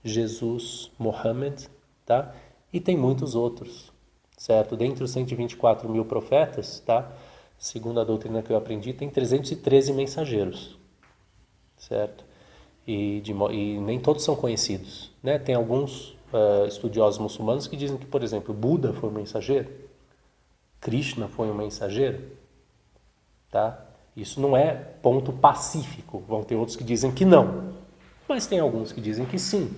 Jesus, Muhammad, tá? E tem muitos outros, certo? Dentre os 124 mil profetas, tá? Segundo a doutrina que eu aprendi, tem 313 mensageiros, certo? E nem todos são conhecidos, né? Tem alguns estudiosos muçulmanos que dizem que, por exemplo, Buda foi um mensageiro, Krishna foi um mensageiro, tá? Isso não é ponto pacífico. Vão ter outros que dizem que não, mas tem alguns que dizem que sim.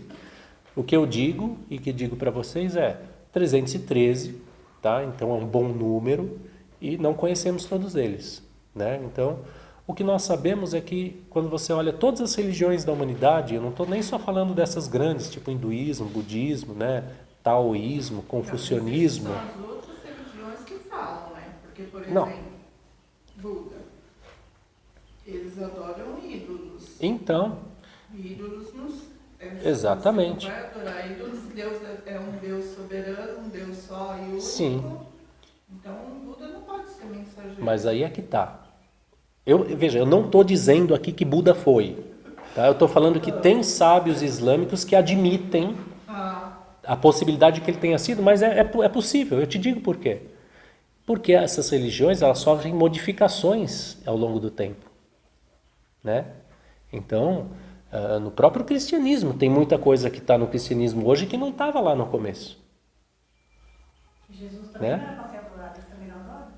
O que eu digo e que digo para vocês é 313, tá? Então é um bom número e não conhecemos todos eles, né? Então, o que nós sabemos é que quando você olha todas as religiões da humanidade, eu não estou nem só falando dessas grandes, tipo hinduísmo, budismo, né? Taoísmo, confucionismo.
São as outras religiões que falam, né? Porque, por exemplo,
Não.
Buda, eles adoram ídolos.
Então,
Ídolos nos...
exatamente.
Você não vai adorar ídolos, Deus é um Deus soberano, um Deus só e único.
Sim.
Então, o Buda não pode ser mensageiro.
Mas aí é que tá. Veja, eu não estou dizendo aqui que Buda foi. Tá? Eu estou falando que tem sábios islâmicos que admitem a possibilidade de que ele tenha sido, mas é possível. Eu te digo por quê. Porque essas religiões, elas sofrem modificações ao longo do tempo, né? Então, no próprio cristianismo, tem muita coisa que está no cristianismo hoje que não estava lá no começo.
Jesus também
Né?
não era para ser adorado, ele também não adora?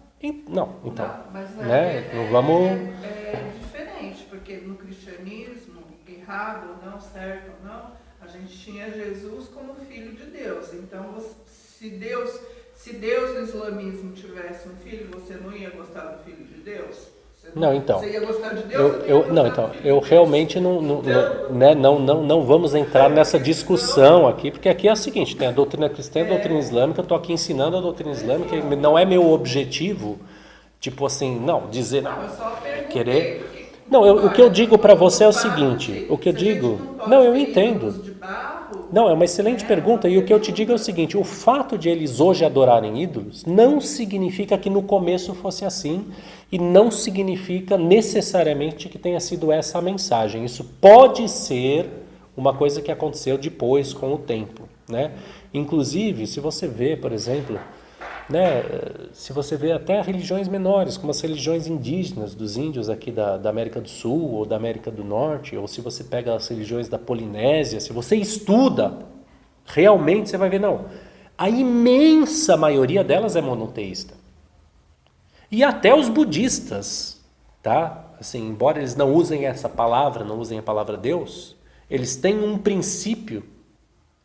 Não, então,
Não, mas
né? Não vamos...
é diferente, porque no cristianismo, errado ou não, certo ou não, a gente tinha Jesus como filho de Deus. Então, se Deus no islamismo tivesse um filho, você não ia gostar do filho de Deus?
Não, então.
Você ia gostar de Deus?
Eu realmente não vamos entrar nessa discussão aqui, porque aqui é o seguinte, tem a doutrina cristã e a doutrina islâmica, eu estou aqui ensinando a doutrina islâmica, e não é meu objetivo, tipo assim, dizer,
Eu só perguntei,
querer...
porque,
Não, o que eu digo para você é o
barro,
seguinte, o que eu
se a gente
digo...
pode
Não, eu
ter
entendo.
ídolos de barro,
Não, é uma excelente pergunta, e o que eu te digo é o seguinte, o fato de eles hoje adorarem ídolos não significa que no começo fosse assim, e não significa necessariamente que tenha sido essa a mensagem. Isso pode ser uma coisa que aconteceu depois, com o tempo, né? Inclusive, se você vê, por exemplo, né, se você vê até religiões menores, como as religiões indígenas dos índios aqui da América do Sul ou da América do Norte, ou se você pega as religiões da Polinésia, se você estuda, realmente você vai ver, não, a imensa maioria delas é monoteísta. E até os budistas, tá? Assim, embora eles não usem essa palavra, não usem a palavra Deus, eles têm um princípio,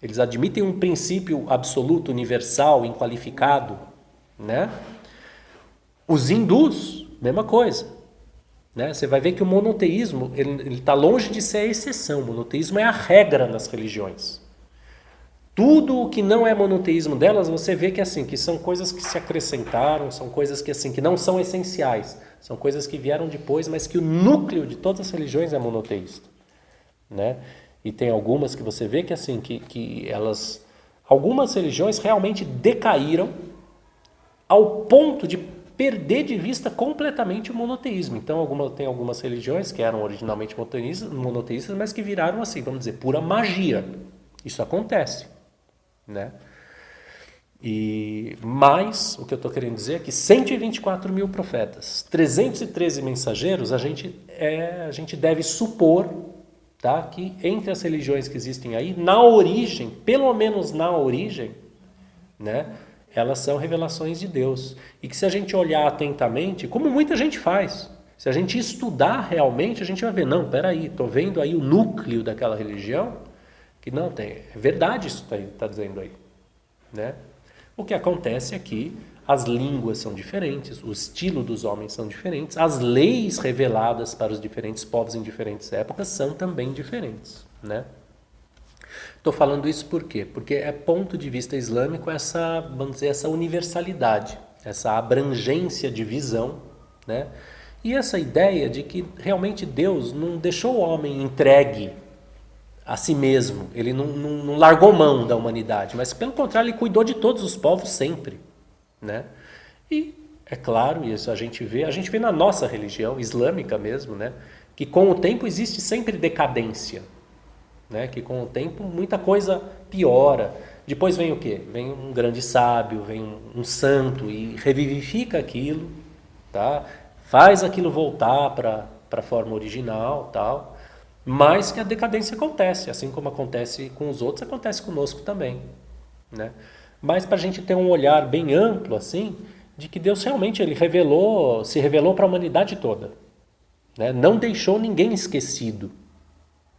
eles admitem um princípio absoluto, universal, inqualificado, né? Os hindus, mesma coisa, né? Você vai ver que o monoteísmo, ele está longe de ser a exceção, o monoteísmo é a regra nas religiões. Tudo o que não é monoteísmo delas, você vê que assim, que são coisas que se acrescentaram, são coisas que assim, que não são essenciais, são coisas que vieram depois, mas que o núcleo de todas as religiões é monoteísta, né? E tem algumas que você vê que assim, que elas, algumas religiões realmente decaíram ao ponto de perder de vista completamente o monoteísmo. Então, tem algumas religiões que eram originalmente monoteístas, mas que viraram assim, vamos dizer, pura magia. Isso acontece, né? Mas o que eu estou querendo dizer é que 124 mil profetas, 313 mensageiros, a gente deve supor, tá, que entre as religiões que existem aí, na origem, pelo menos na origem, né, elas são revelações de Deus. E que se a gente olhar atentamente, como muita gente faz, se a gente estudar realmente, a gente vai ver, não, peraí, estou vendo aí o núcleo daquela religião, que não tem, é verdade isso que está dizendo aí, né? O que acontece é que as línguas são diferentes, o estilo dos homens são diferentes, as leis reveladas para os diferentes povos em diferentes épocas são também diferentes, né? Estou falando isso por quê? Porque é ponto de vista islâmico essa, vamos dizer, essa universalidade, essa abrangência de visão, né? E essa ideia de que realmente Deus não deixou o homem entregue a si mesmo, ele não largou mão da humanidade, mas pelo contrário, ele cuidou de todos os povos sempre, né? E é claro, isso a gente vê na nossa religião islâmica mesmo, né? Que com o tempo existe sempre decadência, né? Que com o tempo muita coisa piora. Depois vem o quê? Vem um grande sábio, vem um santo e revivifica aquilo, tá? Faz aquilo voltar para a forma original, tal. Mas que a decadência acontece, assim como acontece com os outros, acontece conosco também, né? Mas para a gente ter um olhar bem amplo, assim, de que Deus realmente se revelou para a humanidade toda, né? Não deixou ninguém esquecido,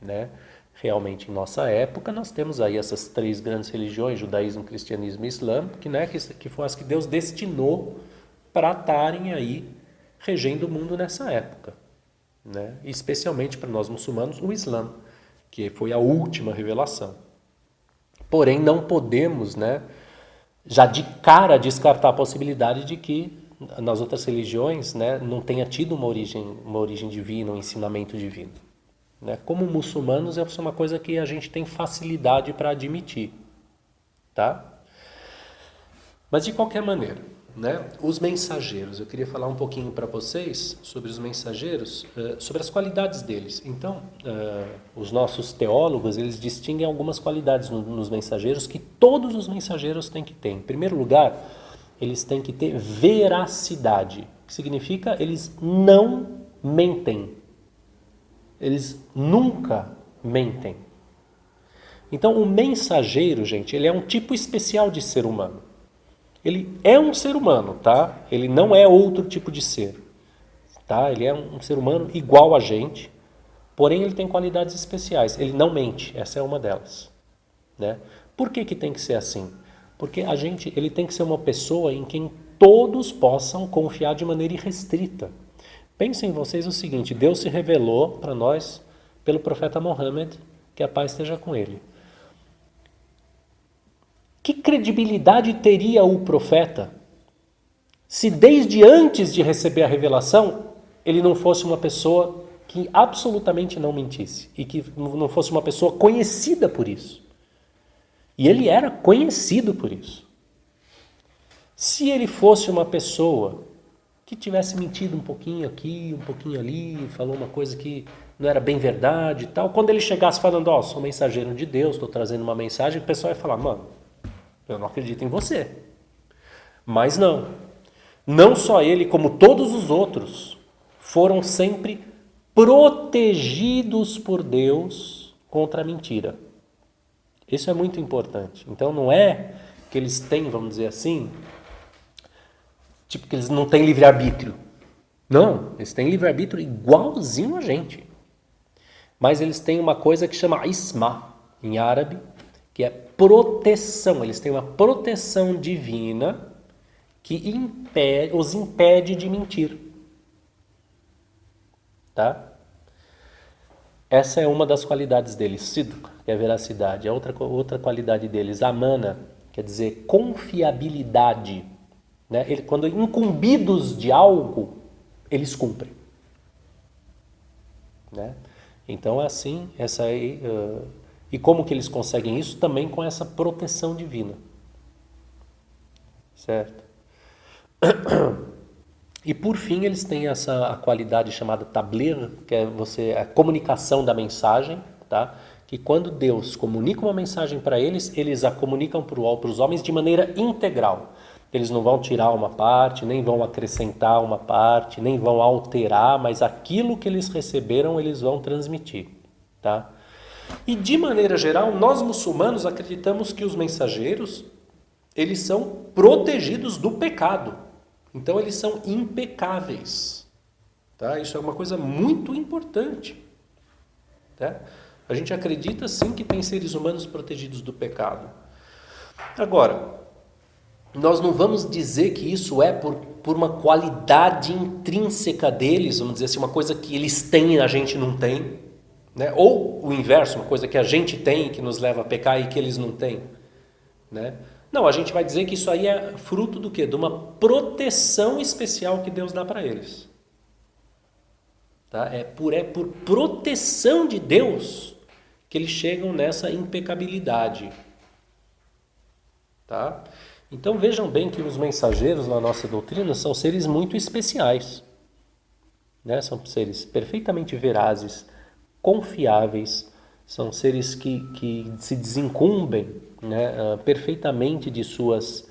né? Realmente, em nossa época, nós temos aí essas 3 grandes religiões, judaísmo, cristianismo e islã, que foram as que Deus destinou para estarem aí regendo o mundo nessa época, né? Especialmente para nós muçulmanos, o Islã, que foi a última revelação. Porém, não podemos, né, já de cara descartar a possibilidade de que nas outras religiões, né, não tenha tido uma origem divina, um ensinamento divino. Né? Como muçulmanos, é uma coisa que a gente tem facilidade para admitir. Tá? Mas de qualquer maneira, né, os mensageiros, eu queria falar um pouquinho para vocês sobre os mensageiros, sobre as qualidades deles. Então, os nossos teólogos, eles distinguem algumas qualidades nos mensageiros que todos os mensageiros têm que ter. Em primeiro lugar, eles têm que ter veracidade, que significa eles não mentem. Eles nunca mentem. Então, o mensageiro, gente, ele é um tipo especial de ser humano. Ele é um ser humano, tá? Ele não é outro tipo de ser, tá? Ele é um ser humano igual a gente, porém ele tem qualidades especiais. Ele não mente, essa é uma delas, né? Por que tem que ser assim? Porque ele tem que ser uma pessoa em quem todos possam confiar de maneira irrestrita. Pensem vocês o seguinte, Deus se revelou para nós pelo profeta Mohammed, que a paz esteja com ele. Que credibilidade teria o profeta se desde antes de receber a revelação ele não fosse uma pessoa que absolutamente não mentisse e que não fosse uma pessoa conhecida por isso? E ele era conhecido por isso. Se ele fosse uma pessoa que tivesse mentido um pouquinho aqui, um pouquinho ali, falou uma coisa que não era bem verdade e tal, quando ele chegasse falando, sou mensageiro de Deus, estou trazendo uma mensagem, o pessoal ia falar, mano, eu não acredito em você. Mas não. Não só ele, como todos os outros, foram sempre protegidos por Deus contra a mentira. Isso é muito importante. Então não é que eles têm, vamos dizer assim, tipo que eles não têm livre-arbítrio. Não, eles têm livre-arbítrio igualzinho a gente. Mas eles têm uma coisa que chama isma, em árabe, que é proteção. Eles têm uma proteção divina que os impede de mentir. Tá? Essa é uma das qualidades deles. Sidq, que é veracidade. A outra qualidade deles, amana, quer dizer confiabilidade. Né? Quando incumbidos de algo, eles cumprem. Né? Então, assim, essa aí... E como que eles conseguem isso? Também com essa proteção divina. Certo? E por fim, eles têm a qualidade chamada tabligh, que é a comunicação da mensagem, tá? Que quando Deus comunica uma mensagem para eles a comunicam para os homens de maneira integral. Eles não vão tirar uma parte, nem vão acrescentar uma parte, nem vão alterar, mas aquilo que eles receberam, eles vão transmitir, tá? E de maneira geral, nós muçulmanos acreditamos que os mensageiros, eles são protegidos do pecado. Então eles são impecáveis. Tá? Isso é uma coisa muito importante. Tá? A gente acredita sim que tem seres humanos protegidos do pecado. Agora, nós não vamos dizer que isso é por uma qualidade intrínseca deles, vamos dizer assim, uma coisa que eles têm e a gente não tem. Né? Ou o inverso, uma coisa que a gente tem que nos leva a pecar e que eles não têm. Né? Não, a gente vai dizer que isso aí é fruto do quê? De uma proteção especial que Deus dá para eles. Tá? É por proteção de Deus que eles chegam nessa impecabilidade. Tá? Então vejam bem que os mensageiros na nossa doutrina são seres muito especiais. Né? São seres perfeitamente verazes, confiáveis, são seres que se desincumbem, né, perfeitamente de suas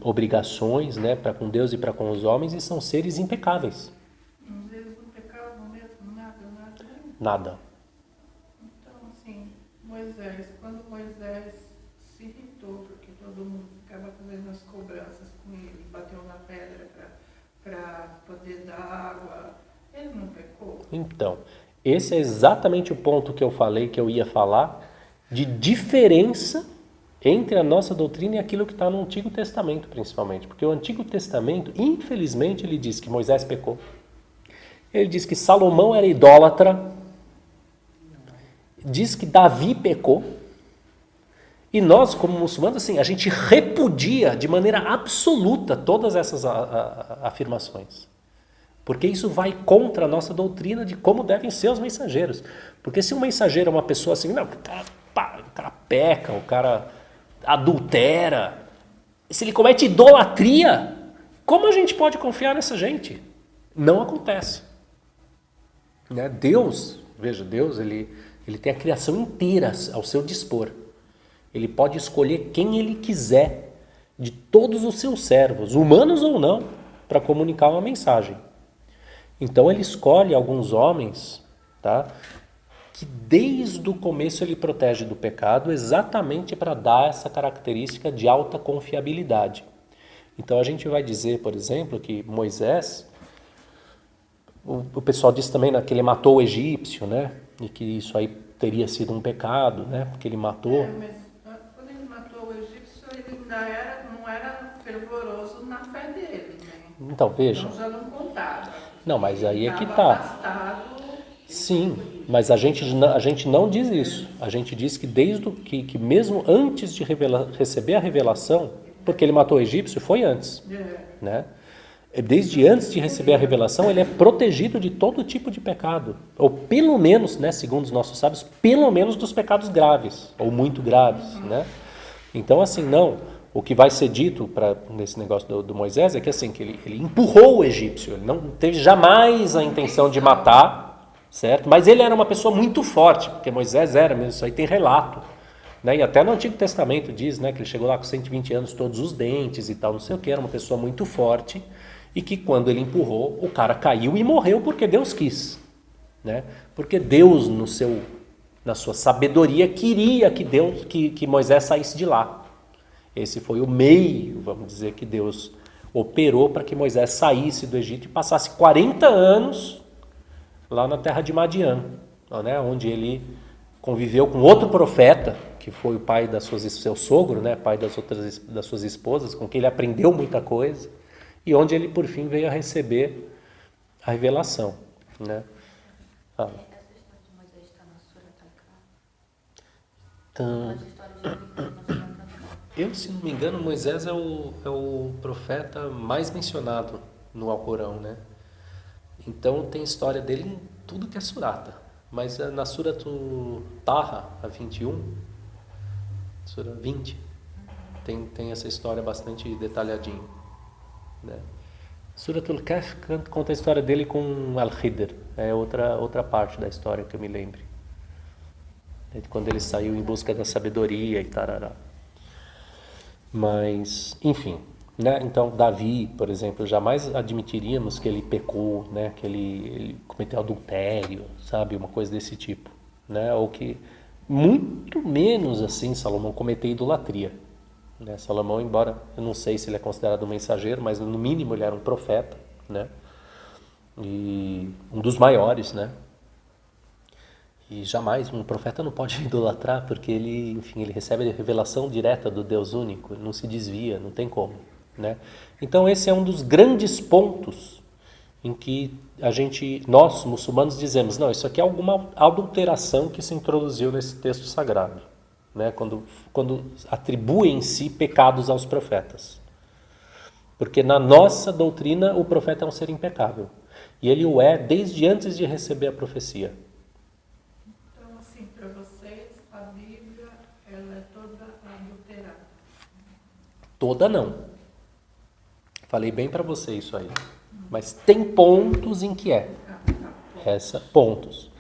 obrigações, né, para com Deus e para com os homens, e são seres impecáveis.
Às vezes não pecavam mesmo, nada.
Nada.
Então, assim, quando Moisés se irritou, porque todo mundo ficava fazendo as cobranças com ele, bateu na pedra para poder dar água, ele não pecou?
Então, esse é exatamente o ponto que eu falei, que eu ia falar, de diferença entre a nossa doutrina e aquilo que está no Antigo Testamento, principalmente. Porque o Antigo Testamento, infelizmente, ele diz que Moisés pecou. Ele diz que Salomão era idólatra. Diz que Davi pecou. E nós, como muçulmanos, assim, a gente repudia de maneira absoluta todas essas afirmações. Porque isso vai contra a nossa doutrina de como devem ser os mensageiros. Porque se um mensageiro é uma pessoa assim, não, o cara peca, o cara adultera, se ele comete idolatria, como a gente pode confiar nessa gente? Não acontece. Né? Deus, veja, Deus, ele tem a criação inteira ao seu dispor. Ele pode escolher quem ele quiser, de todos os seus servos, humanos ou não, para comunicar uma mensagem. Então ele escolhe alguns homens, tá, que desde o começo ele protege do pecado exatamente para dar essa característica de alta confiabilidade. Então a gente vai dizer, por exemplo, que Moisés, o pessoal diz também que ele matou o egípcio, né? E que isso aí teria sido um pecado, né? Porque ele matou.
Mas quando ele matou o egípcio, ele ainda não era fervoroso na fé dele, né?
Então, veja.
Então já não contava.
Não, mas aí é que
Estava
tá.
afastado.
Sim, mas a gente não diz isso. A gente diz que desde que mesmo antes de receber a revelação, porque ele matou o egípcio, foi antes, né? Desde antes de receber a revelação, ele é protegido de todo tipo de pecado. Ou pelo menos, né, segundo os nossos sábios, pelo menos dos pecados graves, ou muito graves, né? Então, assim, não. O que vai ser dito nesse negócio do Moisés é que, assim, que ele empurrou o egípcio. Ele não teve jamais a intenção de matar, certo? Mas ele era uma pessoa muito forte, porque Moisés era mesmo, isso aí tem relato. Né? E até no Antigo Testamento diz, né, que ele chegou lá com 120 anos, todos os dentes e tal, não sei o que, era uma pessoa muito forte. E que quando ele empurrou, o cara caiu e morreu porque Deus quis, né? Porque Deus, na sua sabedoria, queria que Moisés saísse de lá. Esse foi o meio, vamos dizer, que Deus operou para que Moisés saísse do Egito e passasse 40 anos lá na terra de Madiã, né? Onde ele conviveu com outro profeta, que foi o pai seu sogro, né? Pai das suas esposas, com quem ele aprendeu muita coisa. E onde ele, por fim, veio a receber a revelação, né?
Essa história de Moisés está na Sura Taká. Essa história de Moisés está na Sura Taká.
Eu, se não me engano, Moisés é o profeta mais mencionado no Alcorão, né? Então tem história dele em tudo que é surata. Mas na Sura Taha, a 21, Sura 20, tem essa história bastante detalhadinha. Né? Suratul Kahf conta a história dele com Al-Khidr, é outra parte da história que eu me lembre, quando ele saiu em busca da sabedoria e tarará. Mas, enfim, né? Então Davi, por exemplo, jamais admitiríamos que ele pecou, né? Que ele cometeu adultério, sabe, uma coisa desse tipo, né? Ou que muito menos assim Salomão cometeu idolatria. Né? Salomão, embora eu não sei se ele é considerado um mensageiro, mas no mínimo ele era um profeta, né? E um dos maiores, né? E jamais um profeta não pode idolatrar, porque ele recebe a revelação direta do Deus único, ele não se desvia, não tem como, né? Então esse é um dos grandes pontos em que nós muçulmanos dizemos, não, isso aqui é alguma adulteração que se introduziu nesse texto sagrado. Né, quando atribuem em si pecados aos profetas. Porque na nossa doutrina o profeta é um ser impecável. E ele o é desde antes de receber a profecia.
Então, assim, para vocês, a Bíblia ela é toda adulterada?
Toda não. Falei bem para você isso aí. Mas tem pontos em que é. Pontos.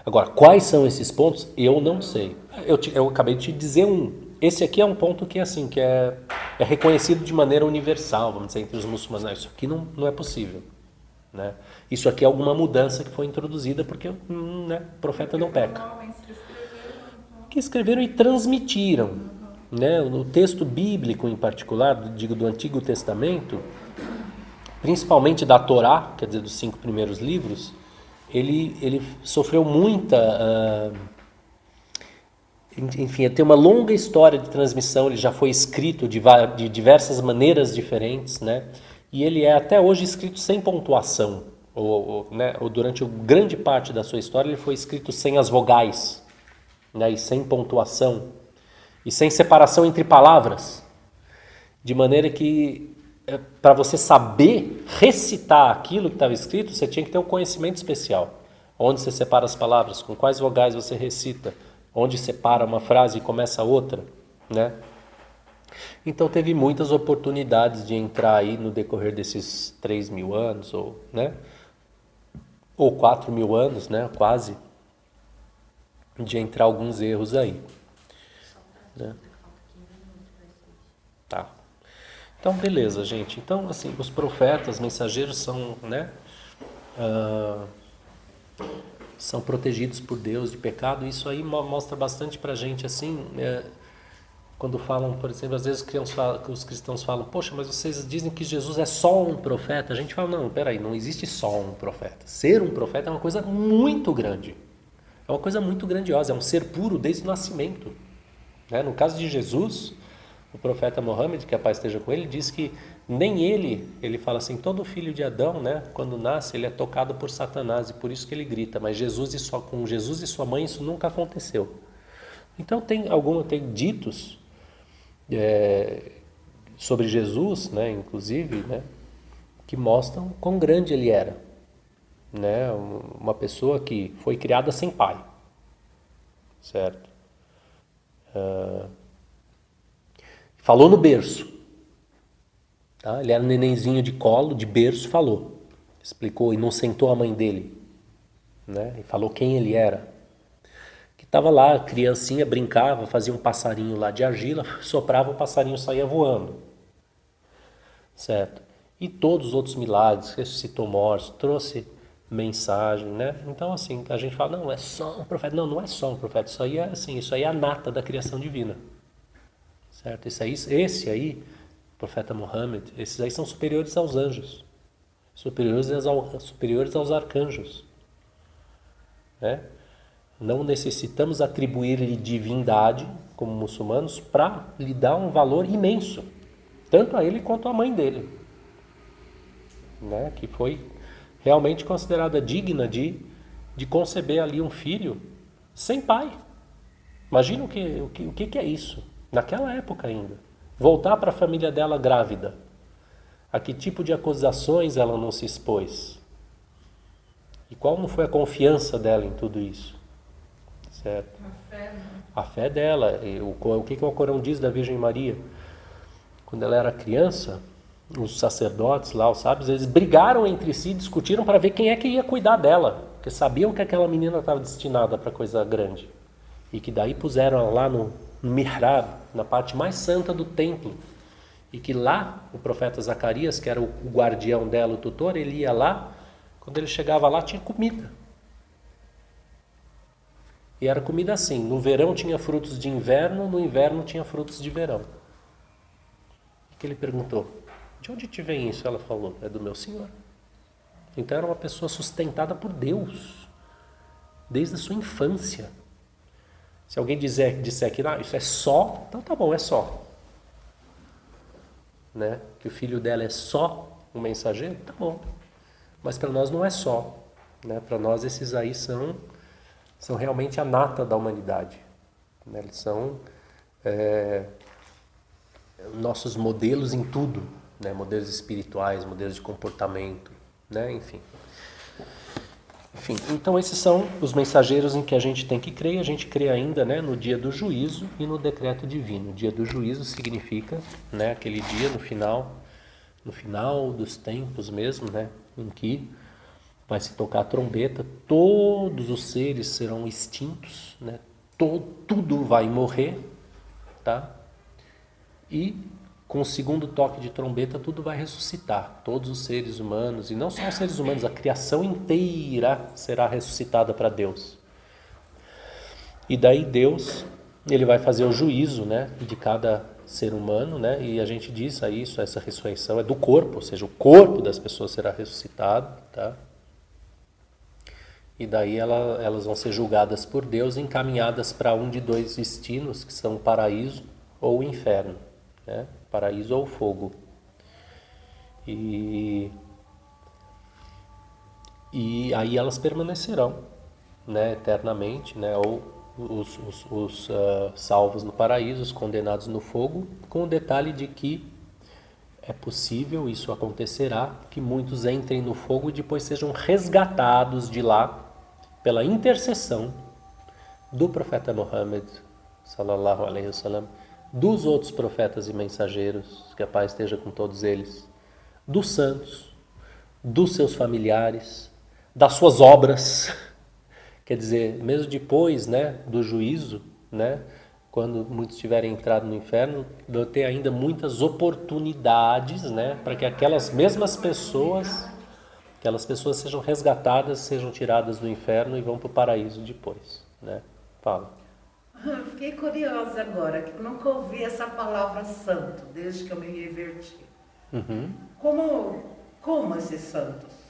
Agora, quais são esses pontos? Eu não sei. Eu acabei de te dizer um. Esse aqui é um ponto que, assim, que é reconhecido de maneira universal, vamos dizer, entre os muçulmanos. Não, isso aqui não é possível. Né? Isso aqui é alguma mudança que foi introduzida porque né, o profeta não peca. Que escreveram e transmitiram. Né? O texto bíblico, em particular, do Antigo Testamento, principalmente da Torá, quer dizer, dos 5 primeiros livros, ele sofreu muita... enfim, tem uma longa história de transmissão, ele já foi escrito de diversas maneiras diferentes, né? E ele é até hoje escrito sem pontuação, ou durante grande parte da sua história ele foi escrito sem as vogais, né? E sem pontuação, e sem separação entre palavras, de maneira que para você saber recitar aquilo que estava escrito, você tinha que ter um conhecimento especial, onde você separa as palavras, com quais vogais você recita, onde separa uma frase e começa outra, né? Então teve muitas oportunidades de entrar aí no decorrer desses 3.000 anos, ou 4.000 anos, né? Quase, de entrar alguns erros aí. Né? Tá. Então, beleza, gente. Então, assim, os profetas, mensageiros são, né? São protegidos por Deus de pecado. Isso aí mostra bastante pra gente, assim, quando falam, por exemplo, às vezes os cristãos falam, poxa, mas vocês dizem que Jesus é só um profeta. A gente fala, não, peraí, não existe só um profeta. Ser um profeta é uma coisa muito grande. É uma coisa muito grandiosa, é um ser puro desde o nascimento. Né? No caso de Jesus, o profeta Mohammed, que a paz esteja com ele, diz que nem ele fala assim, todo filho de Adão, né, quando nasce, ele é tocado por Satanás, e por isso que ele grita, mas com Jesus e sua mãe isso nunca aconteceu. Então tem ditos sobre Jesus, né, inclusive, né, que mostram quão grande ele era. Né, uma pessoa que foi criada sem pai, certo? Falou no berço, tá? Ele era um nenenzinho de colo, de berço, falou, explicou, inocentou a mãe dele, né? E falou quem ele era, que estava lá, criancinha, brincava, fazia um passarinho lá de argila, soprava, o passarinho saía voando, certo? E todos os outros milagres, ressuscitou mortos, trouxe mensagem, né? Então, assim, a gente fala, não é só um profeta. Não, não é só um profeta. Isso aí é assim, isso aí é a nata da criação divina, certo? Esse aí, o profeta Mohammed, esses aí são superiores aos anjos, superiores aos arcanjos, né? Não necessitamos atribuir-lhe divindade, como muçulmanos, para lhe dar um valor imenso, tanto a ele quanto à mãe dele, né? Que foi realmente considerada digna de conceber ali um filho sem pai. Imagina o que é isso, naquela época ainda. Voltar para a família dela grávida. A que tipo de acusações ela não se expôs? E qual não foi a confiança dela em tudo isso? Certo?
A fé, né?
A fé dela. O que o Corão diz da Virgem Maria? Quando ela era criança, os sacerdotes lá, os sábios, eles brigaram entre si, discutiram para ver quem é que ia cuidar dela, porque sabiam que aquela menina estava destinada para coisa grande, e que daí puseram ela lá no mihrab, na parte mais santa do templo, e que lá o profeta Zacarias, que era o guardião dela, o tutor, ele ia lá, quando ele chegava lá tinha comida, e era comida assim, no verão tinha frutos de inverno, no inverno tinha frutos de verão. O que ele perguntou? De onde te vem isso? Ela falou, é do meu Senhor. Então era uma pessoa sustentada por Deus, desde a sua infância. Se alguém disser que isso é só, então tá bom, é só. Né? Que o filho dela é só um mensageiro, tá bom. Mas para nós não é só. Né? Para nós esses aí são realmente a nata da humanidade. Né? Eles são nossos modelos em tudo. Né, modelos espirituais, modelos de comportamento, né, enfim. Então esses são os mensageiros em que a gente tem que crer. A gente crê ainda, né, no dia do juízo e no decreto divino. O dia do juízo significa, né, aquele dia no final dos tempos mesmo, né, em que vai se tocar a trombeta, todos os seres serão extintos, né, tudo vai morrer, tá? E com o segundo toque de trombeta, tudo vai ressuscitar. Todos os seres humanos, e não só os seres humanos, a criação inteira será ressuscitada para Deus. E daí Deus, ele vai fazer o juízo, né, de cada ser humano, né, e a gente diz essa ressurreição é do corpo, ou seja, o corpo das pessoas será ressuscitado, tá? e daí elas vão ser julgadas por Deus, encaminhadas para um de dois destinos, que são o paraíso ou o inferno, né? Paraíso ou fogo. E aí elas permanecerão, né, eternamente, né, ou os salvos no paraíso, os condenados no fogo, com o detalhe de que é possível, isso acontecerá, que muitos entrem no fogo e depois sejam resgatados de lá pela intercessão do profeta Muhammad, sallallahu alaihi wasallam, dos outros profetas e mensageiros, que a paz esteja com todos eles, dos santos, dos seus familiares, das suas obras. Quer dizer, mesmo depois, né, do juízo, né, quando muitos tiverem entrado no inferno, vão ter ainda muitas oportunidades, né, para que aquelas mesmas pessoas sejam resgatadas, sejam tiradas do inferno e vão para o paraíso depois, né? Fala.
Fiquei curiosa agora, que nunca ouvi essa palavra santo, desde que eu me reverti.
Uhum.
Como esses santos?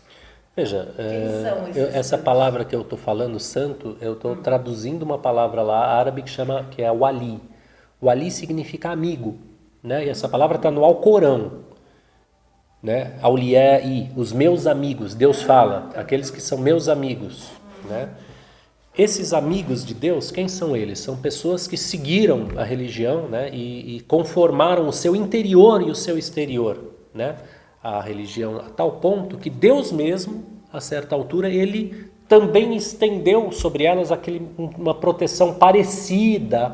Veja,
Quem são esses
essa
santos?
palavra que eu estou falando, santo, eu estou traduzindo uma palavra lá árabe que é wali. Wali significa amigo, né? E essa palavra está no Alcorão, né? Auliai, os meus amigos, Deus fala, aqueles que são meus amigos, né? Esses amigos de Deus, quem são eles? São pessoas que seguiram a religião, né? E conformaram o seu interior e o seu exterior, né? A religião a tal ponto que Deus mesmo, a certa altura, ele também estendeu sobre elas uma proteção parecida,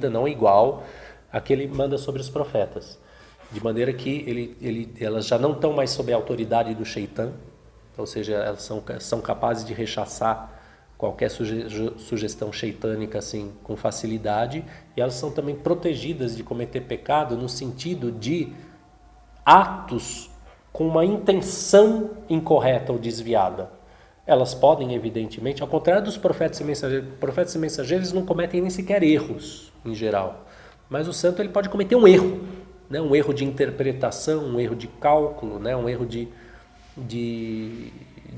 não igual, a que ele manda sobre os profetas. De maneira que elas já não estão mais sob a autoridade do Shaitan, ou seja, elas são capazes de rechaçar qualquer sugestão shaitânica assim, com facilidade, e elas são também protegidas de cometer pecado no sentido de atos com uma intenção incorreta ou desviada. Elas podem, evidentemente, ao contrário dos profetas e mensageiros não cometem nem sequer erros, em geral. Mas o santo ele pode cometer um erro, né? Um erro de interpretação, um erro de cálculo, né? Um erro de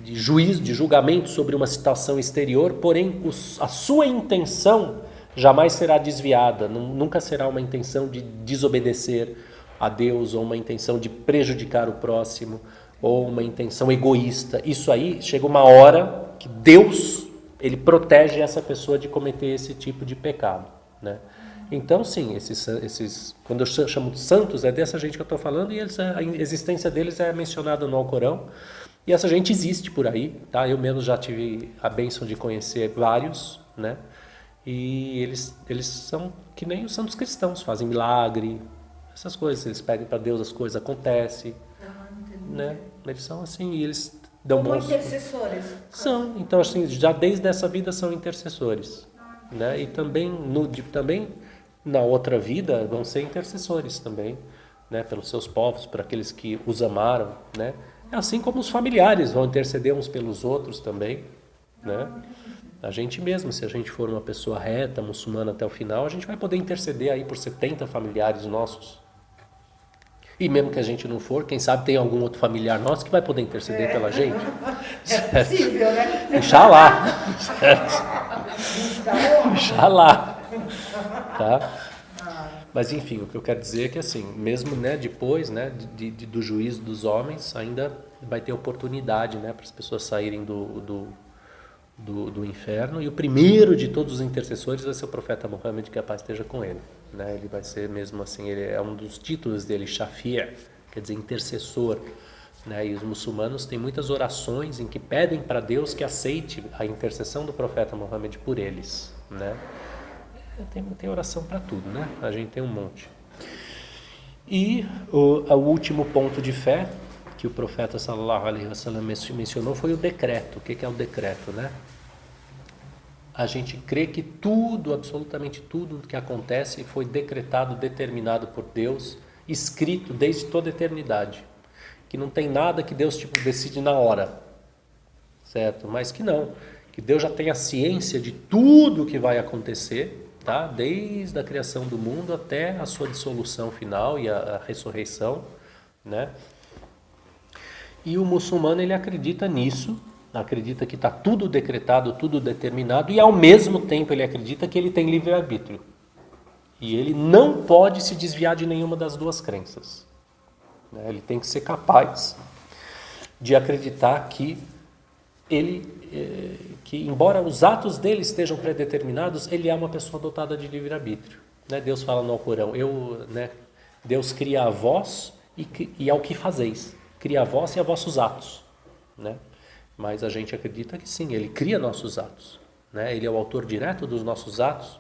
juízo, de julgamento sobre uma situação exterior, porém a sua intenção jamais será desviada, nunca será uma intenção de desobedecer a Deus, ou uma intenção de prejudicar o próximo, ou uma intenção egoísta. Isso aí, chega uma hora que Deus, ele protege essa pessoa de cometer esse tipo de pecado, né? Então, sim, quando eu chamo de santos, é dessa gente que eu estou falando, e a existência deles é mencionada no Alcorão, e essa gente existe por aí, tá? Eu mesmo já tive a bênção de conhecer vários, né? E eles são que nem os santos cristãos, fazem milagre, essas coisas, eles pedem para Deus, as coisas acontecem, né? Eles são assim, e eles dão
Como
bons...
intercessores.
São, então assim, já desde essa vida são intercessores, né? E também na outra vida vão ser intercessores também, né? Pelos seus povos, por aqueles que os amaram, né? Assim como os familiares vão interceder uns pelos outros também, né? A gente mesmo, se a gente for uma pessoa reta, muçulmana até o final, a gente vai poder interceder aí por 70 familiares nossos. E mesmo que a gente não for, quem sabe tem algum outro familiar nosso que vai poder interceder pela gente.
É possível, né?
Inxalá. Inxalá. Tá? Mas enfim, o que eu quero dizer é que assim, mesmo, né, depois, né, do juízo dos homens, ainda vai ter oportunidade, né, para as pessoas saírem do inferno, e o primeiro de todos os intercessores vai ser o profeta Muhammad, que a paz esteja com ele, né? Ele vai ser mesmo assim, ele é um dos títulos dele, Shafi', quer dizer intercessor, né? E os muçulmanos têm muitas orações em que pedem para Deus que aceite a intercessão do profeta Muhammad por eles, né? Tem oração para tudo, né? A gente tem um monte. E o último ponto de fé que o profeta sallallahu alaihi wasallam mencionou foi o decreto. O que é o decreto, né? A gente crê que tudo, absolutamente tudo que acontece foi decretado, determinado por Deus, escrito desde toda a eternidade. Que não tem nada que Deus decide na hora, certo? Mas que não, que Deus já tem a ciência de tudo que vai acontecer, tá? Desde a criação do mundo até a sua dissolução final e a ressurreição, né? E o muçulmano, ele acredita nisso, acredita que está tudo decretado, tudo determinado, e ao mesmo tempo ele acredita que ele tem livre-arbítrio. E ele não pode se desviar de nenhuma das duas crenças. Ele tem que ser capaz de acreditar que embora os atos dele estejam predeterminados, ele é uma pessoa dotada de livre-arbítrio. Deus fala no Alcorão, Deus cria a vós e ao que fazeis. Cria a vós e a vossos atos. Mas a gente acredita que sim, ele cria nossos atos. Ele é o autor direto dos nossos atos,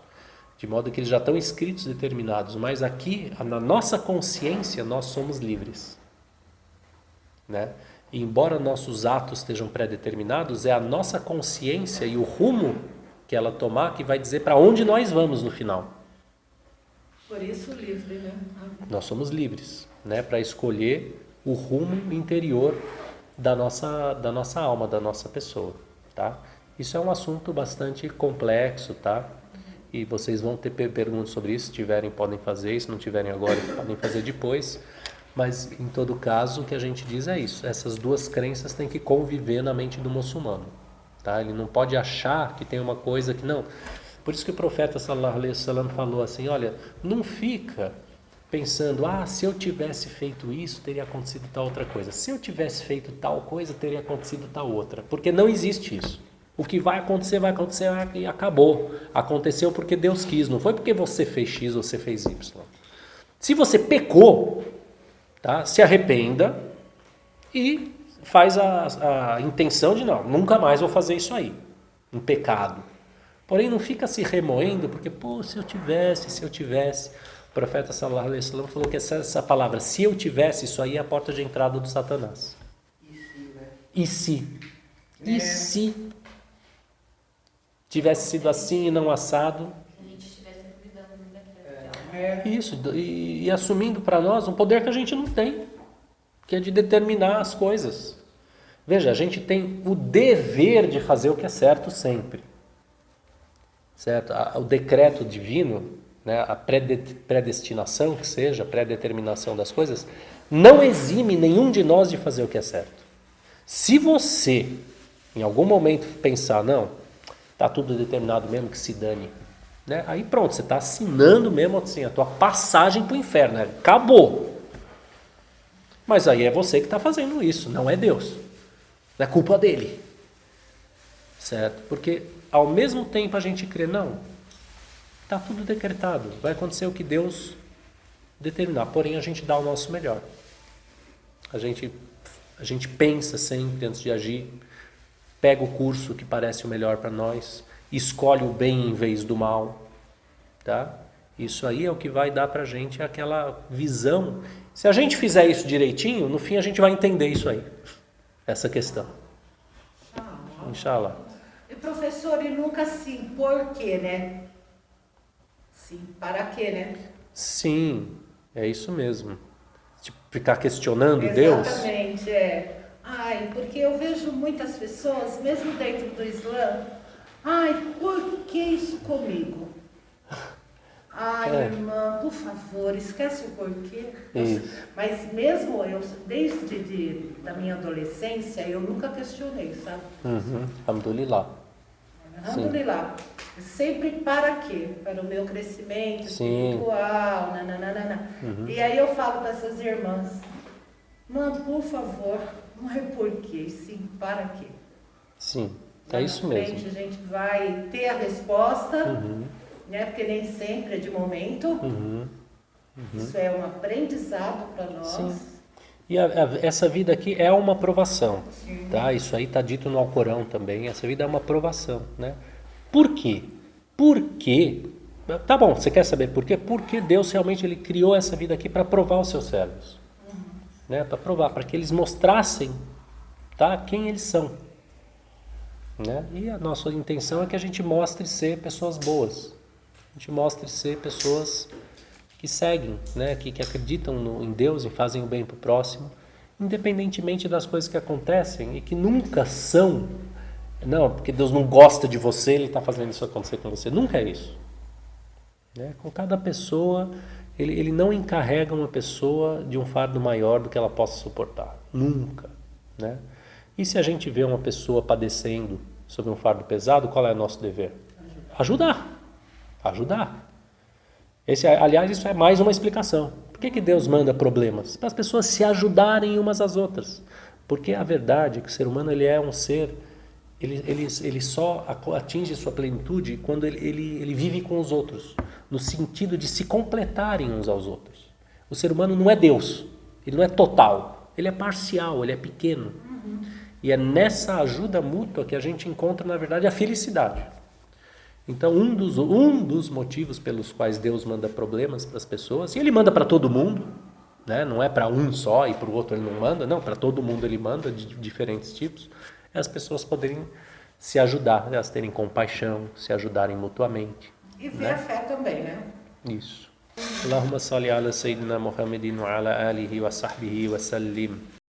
de modo que eles já estão escritos, determinados. Mas aqui, na nossa consciência, nós somos livres. E embora nossos atos estejam pré-determinados, é a nossa consciência e o rumo que ela tomar que vai dizer para onde nós vamos no final.
Por isso livre, né?
Nós somos livres, para escolher o rumo interior da nossa alma, da nossa pessoa, tá? Isso é um assunto bastante complexo, tá? E vocês vão ter perguntas sobre isso, se tiverem podem fazer, se não tiverem agora podem fazer depois. Mas, em todo caso, o que a gente diz é isso. Essas duas crenças têm que conviver na mente do muçulmano. Tá? Ele não pode achar que tem uma coisa que não. Por isso que o profeta sallallahu alaihi wasallam falou assim, olha, não fica pensando, se eu tivesse feito isso, teria acontecido tal outra coisa. Se eu tivesse feito tal coisa, teria acontecido tal outra. Porque não existe isso. O que vai acontecer e acabou. Aconteceu porque Deus quis, não foi porque você fez X ou você fez Y. Se você pecou, tá? Se arrependa e faz a intenção de nunca mais vou fazer isso aí, um pecado. Porém não fica se remoendo, porque se eu tivesse, o profeta sallallahu alaihi wasallam falou que essa palavra, se eu tivesse, isso aí é a porta de entrada do Satanás. E se tivesse sido assim e não assado?
Se a gente estivesse duvidando daquilo.
Isso, e assumindo para nós um poder que a gente não tem, que é de determinar as coisas. Veja, a gente tem o dever de fazer o que é certo sempre. Certo? O decreto divino, a predestinação, que seja, a predeterminação das coisas, não exime nenhum de nós de fazer o que é certo. Se você, em algum momento, pensar, não, está tudo determinado mesmo, que se dane, aí pronto, você está assinando mesmo assim, a tua passagem para o inferno, acabou. Mas aí é você que está fazendo isso, não é Deus, não é culpa dele, certo? Porque ao mesmo tempo a gente crê, não, está tudo decretado, vai acontecer o que Deus determinar, porém a gente dá o nosso melhor, a gente pensa sempre antes de agir, pega o curso que parece o melhor para nós, escolhe o bem em vez do mal, tá? Isso aí é o que vai dar para a gente aquela visão. Se a gente fizer isso direitinho, no fim a gente vai entender isso aí, essa questão. Inshallah.
E professor, e nunca sim, por quê, né? Sim, para quê, né?
Sim, é isso mesmo. Tipo, ficar questionando Deus.
Exatamente, porque eu vejo muitas pessoas, mesmo dentro do Islã, por que isso comigo? Irmã, por favor, esquece o porquê. Mas mesmo eu, desde da minha adolescência, eu nunca questionei, sabe?
Alhamdulillah.
Alhamdulillah. Sempre para quê? Para o meu crescimento espiritual, E aí eu falo para essas irmãs, por favor, não é porquê, sim, para quê?
Sim, é isso mesmo.
A gente vai ter a resposta, porque nem sempre é de momento. Isso é um aprendizado para nós.
Sim. E essa vida aqui é uma provação, tá? Isso aí está dito no Alcorão também, essa vida é uma provação, né? Por quê? Porque, tá bom, você quer saber por quê? Porque Deus realmente ele criou essa vida aqui para provar os seus servos, né? Para provar, para que eles mostrassem, tá? Quem eles são, né? E a nossa intenção é que a gente mostre ser pessoas boas, a gente mostre ser pessoas que seguem, né? que acreditam em Deus e fazem o bem para o próximo, independentemente das coisas que acontecem e que nunca são, não, porque Deus não gosta de você, Ele está fazendo isso acontecer com você, nunca é isso, né? Com cada pessoa, ele não encarrega uma pessoa de um fardo maior do que ela possa suportar, nunca, né? E se a gente vê uma pessoa padecendo sob um fardo pesado, qual é o nosso dever? Ajudar. Ajudar. Aliás, isso é mais uma explicação. Por que Deus manda problemas? Para as pessoas se ajudarem umas às outras. Porque a verdade é que o ser humano ele é um ser, ele só atinge sua plenitude quando ele vive com os outros, no sentido de se completarem uns aos outros. O ser humano não é Deus, ele não é total, ele é parcial, ele é pequeno. E é nessa ajuda mútua que a gente encontra, na verdade, a felicidade. Então, um dos motivos pelos quais Deus manda problemas para as pessoas, e Ele manda para todo mundo, né? Não é para um só e para o outro Ele não manda, não, para todo mundo Ele manda, de diferentes tipos, é as pessoas poderem se ajudar, elas terem compaixão, se ajudarem mutuamente.
E ver a fé também, né?
Isso. Allahumma salli ala Sayyidina Muhammadin wa ala alihi wa sahbihi wa sallim.